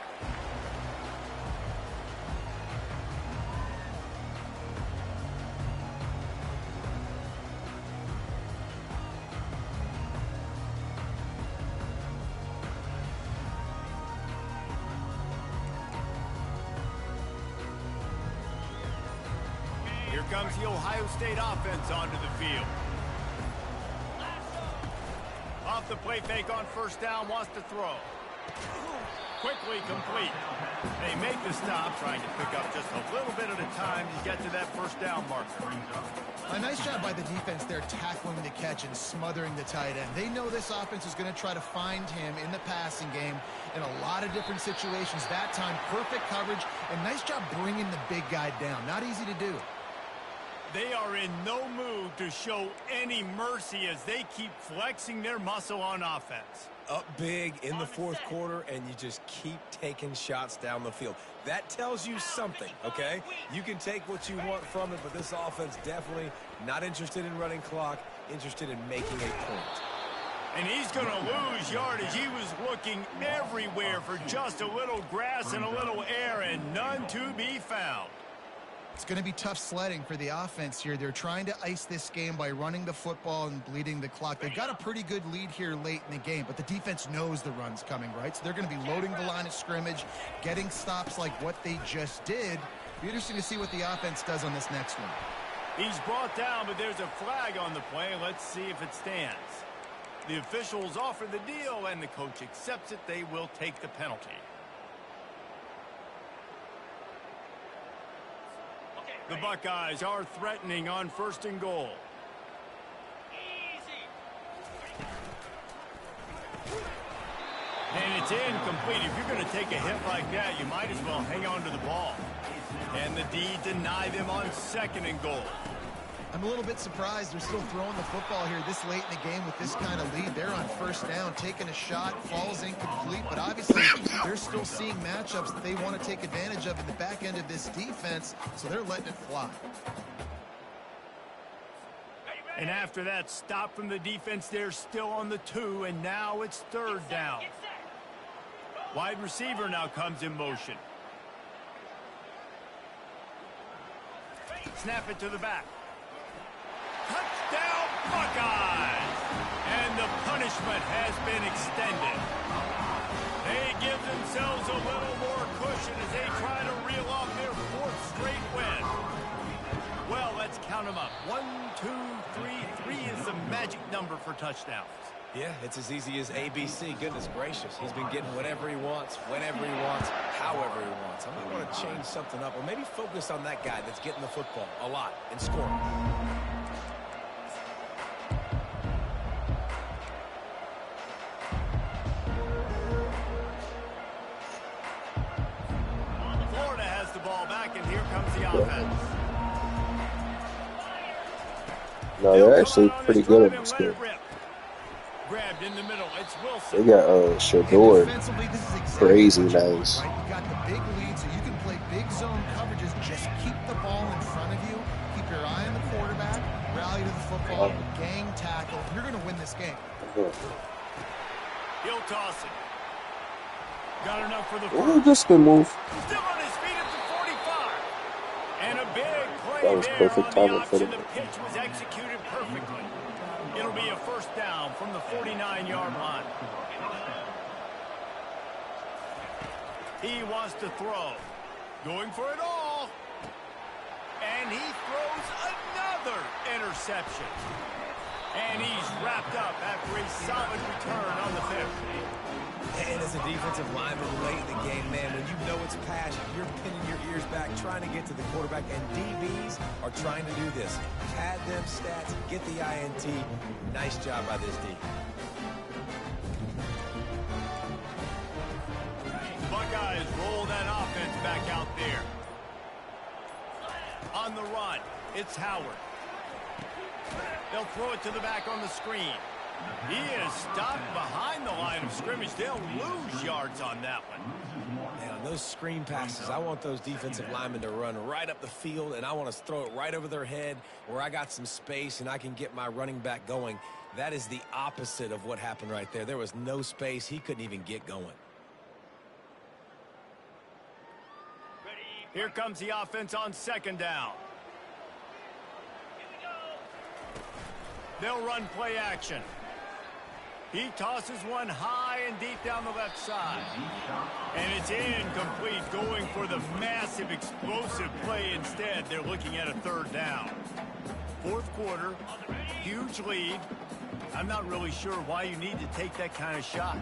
Here comes the Ohio State offense onto the field. Off the play fake on first down, wants to throw. Quickly complete. They make the stop, trying to pick up just a little bit at a time to get to that first down marker. A nice job by the defense there tackling the catch and smothering the tight end. They know this offense is going to try to find him in the passing game in a lot of different situations. That time, perfect coverage, and nice job bringing the big guy down. Not easy to do. They are in no mood to show any mercy as they keep flexing their muscle on offense. Up big in the fourth quarter, and you just keep taking shots down the field. That tells you something, okay? You can take what you want from it, but this offense definitely not interested in running clock, interested in making a point. And he's going to lose yardage. He was looking everywhere for just a little grass and a little air, and none to be found. It's going to be tough sledding for the offense here. They're trying to ice this game by running the football and bleeding the clock. They've got a pretty good lead here late in the game, but the defense knows the run's coming, right? So they're going to be loading the line of scrimmage, getting stops like what they just did. Be interesting to see what the offense does on this next one. He's brought down, but there's a flag on the play. Let's see if it stands. The officials offer the deal, and the coach accepts it. They will take the penalty. The Buckeyes are threatening on 1st and goal. And it's incomplete. If you're going to take a hit like that, you might as well hang on to the ball. And the D deny them on 2nd and goal. I'm a little bit surprised they're still throwing the football here this late in the game with this kind of lead. They're on 1st down, taking a shot, falls incomplete, but obviously they're still seeing matchups that they want to take advantage of in the back end of this defense, so they're letting it fly. And after that stop from the defense, they're still on the 2, and now it's 3rd down. Wide receiver now comes in motion. Snap it to the back. Touchdown, Buckeyes! And the punishment has been extended. They give themselves a little more cushion as they try to reel off their 4th straight win. Well, let's count them up. 1, 2, 3. 3 is the magic number for touchdowns. Yeah, it's as easy as ABC. Goodness gracious. He's been getting whatever he wants, whenever he wants, however he wants. I might want to change something up, or maybe focus on that guy that's getting the football a lot and scoring. Florida has the ball back, and here comes the offense. No, they're actually pretty good at this game. Grabbed in the middle. It's Wilson. They got Shador. Defensively, this is exactly Crazy what you want, nice. right? You got the big lead, so you can play big zone coverages. Just keep the ball in front of you. Keep your eye on the quarterback. Rally to the football. Gang tackle. You're going to win this game. He'll toss it. Got enough for the Oh, first. just good move. Still on his feet at the 45. And a big play That was there perfect on timing the for option. them. The pitch was executed perfectly. It'll be a 1st down from the 49-yard line. He wants to throw. Going for it all. And reception. And he's wrapped up after a solid return on the 5th. And as a defensive lineman late in the game, man, when you know it's pass, you're pinning your ears back, trying to get to the quarterback, and DBs are trying to do this. Pad them stats, get the INT. Nice job by this D. Buckeyes roll that offense back out there. On the run, it's Howard. They'll throw it to the back on the screen. He is stopped behind the line of scrimmage. They'll lose yards on that one. Now, those screen passes, I want those defensive linemen to run right up the field, and I want to throw it right over their head where I got some space and I can get my running back going. That is the opposite of what happened right there. There was no space. He couldn't even get going. Here comes the offense on 2nd down. They'll run play action. He tosses one high and deep down the left side. And it's incomplete, going for the massive explosive play instead. They're looking at a 3rd down. 4th quarter, huge lead. I'm not really sure why you need to take that kind of shot.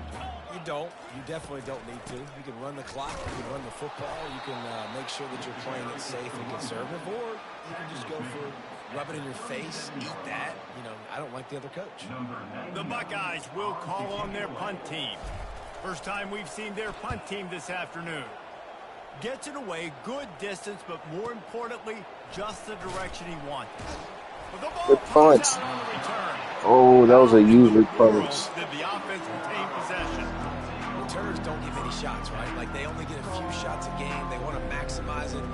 You don't. You definitely don't need to. You can run the clock. You can run the football. You can make sure that you're playing it safe and conservative. Or you can just go for rub it in your face, eat that. You know, I don't like the other coach. The Buckeyes will call on their punt team. First time we've seen their punt team this afternoon. Gets it away, good distance, but more importantly, just the direction he wanted. Good punt. Oh, that was a usually punt. Did the offense retain possession? Returners don't get many shots, right? Like, they only get a few shots a game. They want to maximize it.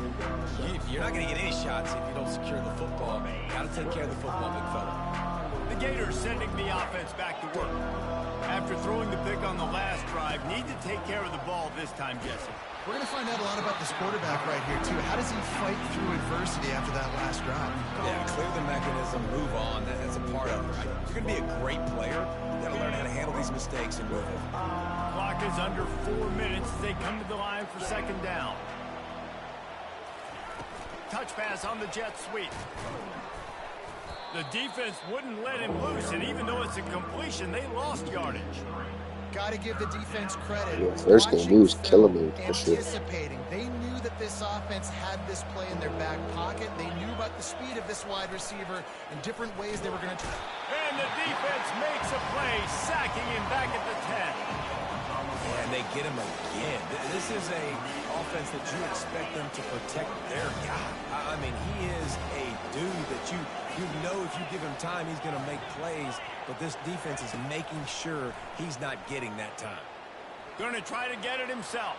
You're not going to get any shots if you don't secure the football. Got to take care of the football, big fella. The Gators sending the offense back to work. After throwing the pick on the last drive, need to take care of the ball this time, Jesse. We're going to find out a lot about this quarterback right here, too. How does he fight through adversity after that last drive? Yeah, clear the mechanism, move on. That's a part of it, right? If you're going to be a great player, you got to learn how to handle these mistakes and move on. Clock is under 4 minutes as they come to the line for 2nd down. Touch pass on the jet sweep. The defense wouldn't let him loose, and even though it's a completion, they lost yardage. Got to give the defense credit. Yeah, first thing he was killing me for sure. Anticipating. They knew that this offense had this play in their back pocket. They knew about the speed of this wide receiver and different ways they were going to try. And the defense makes a play, sacking him back at the 10. And they get him again. This is a offense that you expect them to protect their guy. I mean, he is a dude that you know if you give him time, he's going to make plays. But this defense is making sure he's not getting that time. Going to try to get it himself.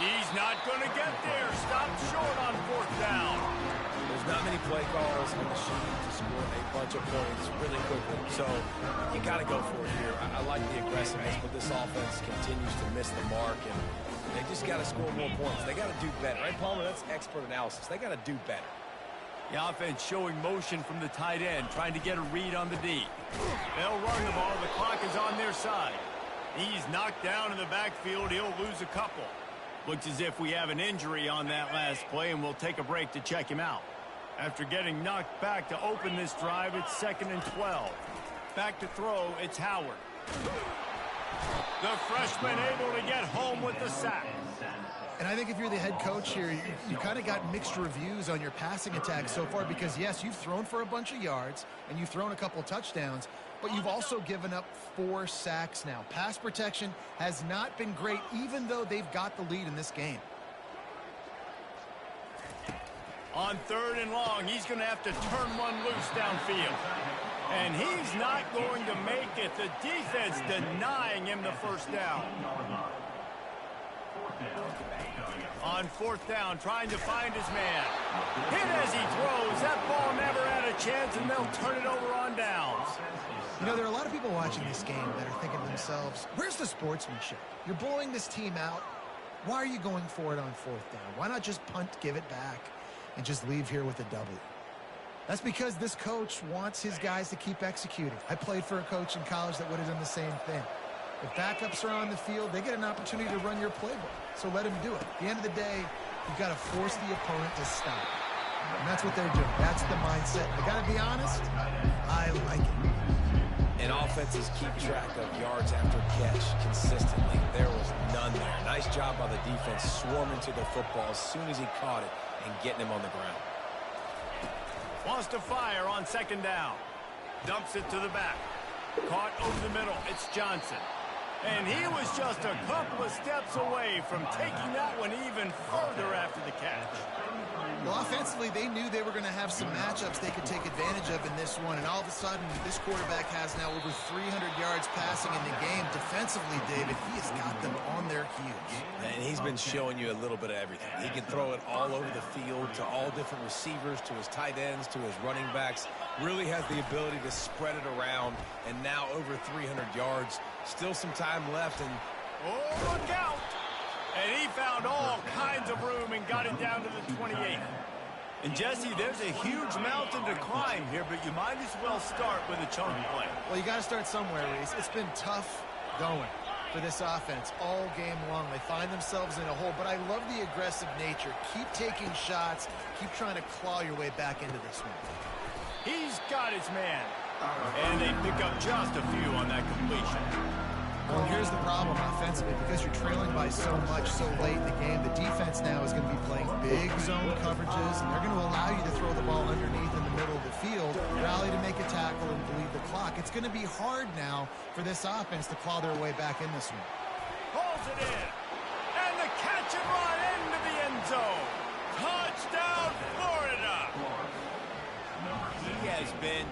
He's not going to get there. Stopped short on 4th down. There's not many play calls on the sheet to score a bunch of points really quickly. So you got to go for it here. I like the aggressiveness, but this offense continues to miss the mark, and they just got to score more points. They got to do better. Right, Palmer? That's expert analysis. They got to do better. The offense showing motion from the tight end, trying to get a read on the D. They'll run the ball. The clock is on their side. He's knocked down in the backfield. He'll lose a couple. Looks as if we have an injury on that last play, and we'll take a break to check him out. After getting knocked back to open this drive, it's 2nd and 12. Back to throw, it's Howard. The freshman able to get home with the sack. And I think if you're the head coach here, you kind of got mixed reviews on your passing attack so far because, yes, you've thrown for a bunch of yards and you've thrown a couple touchdowns, but you've also given up 4 sacks now. Pass protection has not been great, even though they've got the lead in this game. On 3rd and long, he's going to have to turn one loose downfield. And he's not going to make it. The defense denying him the 1st down. On 4th down, trying to find his man. Hit as he throws. That ball never had a chance, and they'll turn it over on downs. You know, there are a lot of people watching this game that are thinking to themselves, where's the sportsmanship? You're blowing this team out. Why are you going for it on 4th down? Why not just punt, give it back, and just leave here with a W? That's because this coach wants his guys to keep executing. I played for a coach in college that would have done the same thing. If backups are on the field, they get an opportunity to run your playbook. So let him do it. At the end of the day, you've got to force the opponent to stop. And that's what they're doing. That's the mindset. I got to be honest, I like it. And offenses keep track of yards after catch consistently. There was none there. Nice job by the defense swarming to the football as soon as he caught it and getting him on the ground. Wants to fire on second down. Dumps it to the back. Caught over the middle. It's Johnson. And he was just a couple of steps away from taking that one even further after the catch. Well, offensively, they knew they were going to have some matchups they could take advantage of in this one. And all of a sudden, this quarterback has now over 300 yards passing in the game. Defensively, David, he has got them on their heels. And he's been showing you a little bit of everything. He can throw it all over the field to all different receivers, to his tight ends, to his running backs. Really has the ability to spread it around. And now over 300 yards. Still some time left. And oh, look out! And he found all kinds of room and got it down to the 28. And Jesse, there's a huge mountain to climb here, but you might as well start with a chunk play. Well, you got to start somewhere, Reese. It's been tough going for this offense all game long. They find themselves in a hole, but I love the aggressive nature. Keep taking shots. Keep trying to claw your way back into this one. He's got his man. And they pick up just a few on that completion. Well, here's the problem offensively. Because you're trailing by so much so late in the game, the defense now is going to be playing big zone coverages, and they're going to allow you to throw the ball underneath in the middle of the field, rally to make a tackle, and bleed the clock. It's going to be hard now for this offense to claw their way back in this one. Pulls it in. And the catch and run into the end zone. Touchdown, Florida. He has been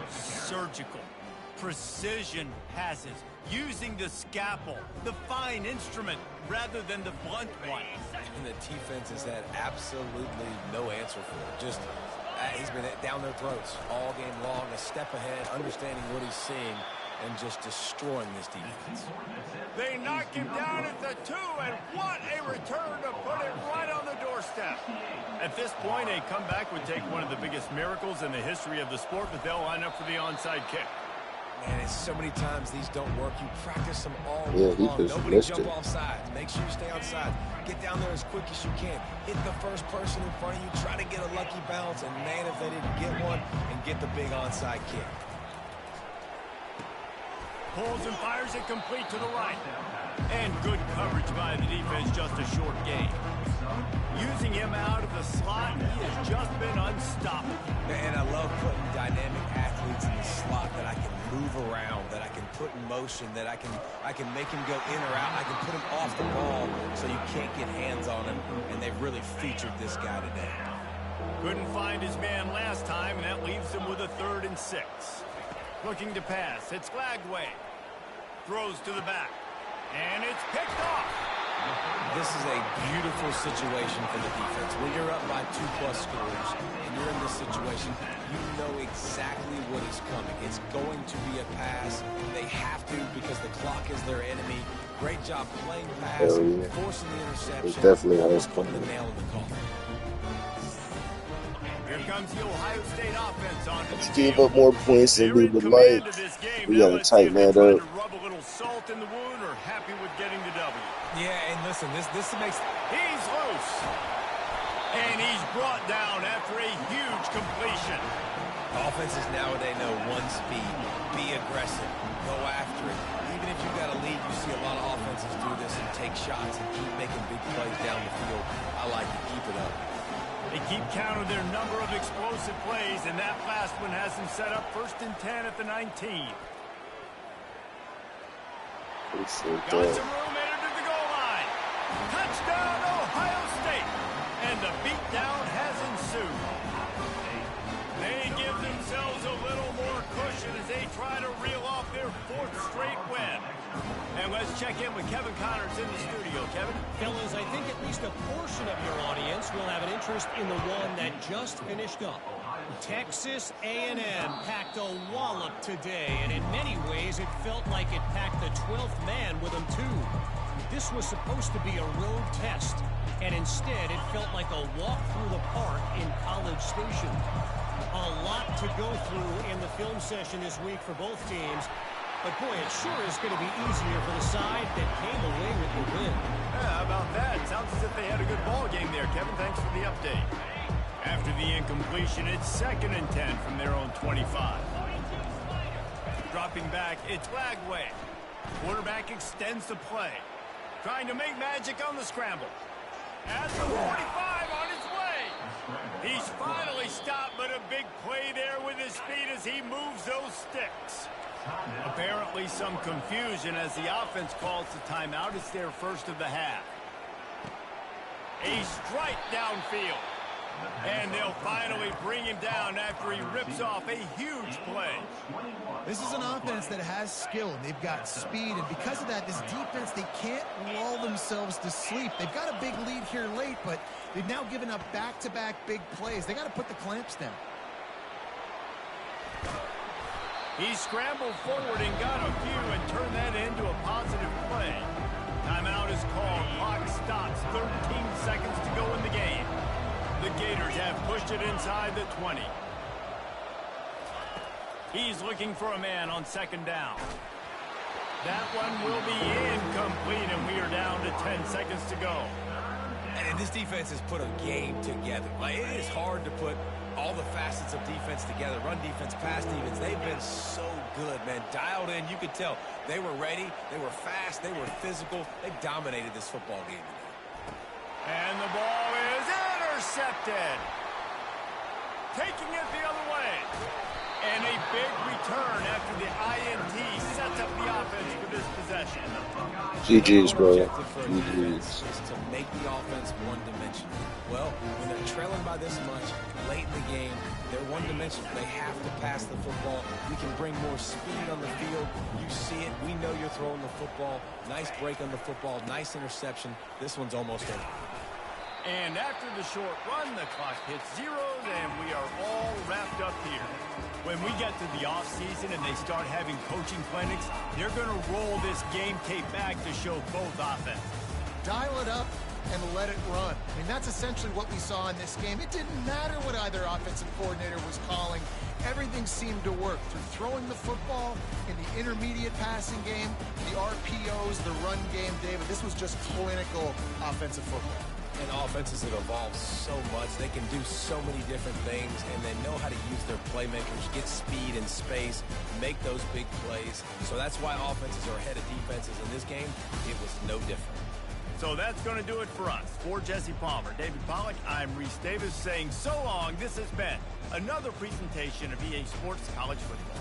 surgical. Precision passes, using the scalpel, the fine instrument, rather than the blunt one. And the defense has had absolutely no answer for it. Just, he's been down their throats all game long, a step ahead, understanding what he's seeing, and just destroying this defense. They knock him down at the 2, and what a return to put it right on the doorstep. At this point, a comeback would take one of the biggest miracles in the history of the sport, but they'll line up for the onside kick. Man, it's so many times these don't work. You practice them all Yeah, he long. just Nobody missed jump it. off sides. Make sure you stay on sides. Get down there as quick as you can. Hit the first person in front of you. Try to get a lucky bounce. And, man, if they didn't get one, and get the big onside kick. Pulls and fires it complete to the right. And good coverage by the defense, just a short gain. Using him out of the slot, he has just been unstoppable. And I love putting dynamic athletes in the slot that I can move around, that I can put in motion, that I can make him go in or out. I can put him off the ball so you can't get hands on him, and they've really featured this guy today. Couldn't find his man last time, and that leaves him with a 3rd and 6. Looking to pass. It's Glagway. Throws to the back. And it's picked off. This is a beautiful situation for the defense. When you're up by 2+ scores and you're in this situation, you know exactly what is coming. It's going to be a pass. They have to because the clock is their enemy. Great job playing pass, yeah. forcing the interception. It definitely has putting the come. nail in the coffin. Here comes the Ohio State offense on Let's give up more points than we would like. We gotta tighten that up. Rub a little salt in the wound or happy with getting the W. Yeah, and listen, this makes... He's loose. And he's brought down after a huge completion. Offenses nowadays know one speed. Be aggressive. Go after it. Even if you've got a lead, you see a lot of offenses do this and take shots and keep making big plays down the field. I like it. Keep it up. They keep count of their number of explosive plays, and that last one has them set up 1st and 10 at the 19. Got some room, entered to the goal line. Touchdown, Ohio State. And the beatdown has ensued. They give themselves a little more cushion as they try to reel off their 4th straight win. And let's check in with Kevin Connors in the studio. Kevin? Fellas, I think at least a portion of your audience will have an interest in the one that just finished up. Texas A&M packed a wallop today, and in many ways it felt like it packed the 12th man with them too. This was supposed to be a road test, and instead it felt like a walk through the park in College Station. A lot to go through in the film session this week for both teams, but boy, it sure is going to be easier for the side that came away with the win. Yeah, how about that? Sounds as if they had a good ball game there, Kevin. Thanks for the update. After the incompletion, it's 2nd and 10 from their own 25. Dropping back, it's Lagway. Quarterback extends the play. Trying to make magic on the scramble. At the 45 on his way. He's finally stopped, but a big play there with his feet as he moves those sticks. Apparently some confusion as the offense calls the timeout. It's their first of the half. A strike downfield. And they'll finally bring him down after he rips off a huge play. This is an offense that has skill, and they've got speed, and because of that, this defense, they can't lull themselves to sleep. They've got a big lead here late, but they've now given up back-to-back big plays. They got to put the clamps down. He scrambled forward and got a few and turned that into a positive play. Timeout is called. Clock stops. 13 seconds to go in the game. The Gators have pushed it inside the 20. He's looking for a man on 2nd down. That one will be incomplete, and we are down to 10 seconds to go. And this defense has put a game together. Like, it is hard to put all the facets of defense together. Run defense, pass defense. They've been so good, man. Dialed in. You could tell they were ready. They were fast. They were physical. They dominated this football game today. And the ball is intercepted. Taking it the other way. And a big return after the INT sets up the offense for this possession. GG's, bro. GG's. Is to make the offense one-dimensional. Well, when they're trailing by this much, late in the game, they're one-dimensional. They have to pass the football. We can bring more speed on the field. You see it. We know you're throwing the football. Nice break on the football. Nice interception. This one's almost over. And after the short run, the clock hits zeros, and we are all wrapped up here. When we get to the offseason and they start having coaching clinics, they're going to roll this game tape back to show both offenses. Dial it up and let it run. I mean, that's essentially what we saw in this game. It didn't matter what either offensive coordinator was calling. Everything seemed to work through throwing the football in the intermediate passing game, the RPOs, the run game, David. This was just clinical offensive football. And offenses have evolved so much. They can do so many different things, and they know how to use their playmakers, get speed and space, make those big plays. So that's why offenses are ahead of defenses. In this game, it was no different. So that's going to do it for us. For Jesse Palmer, David Pollack, I'm Reese Davis saying so long. This has been another presentation of EA Sports College Football.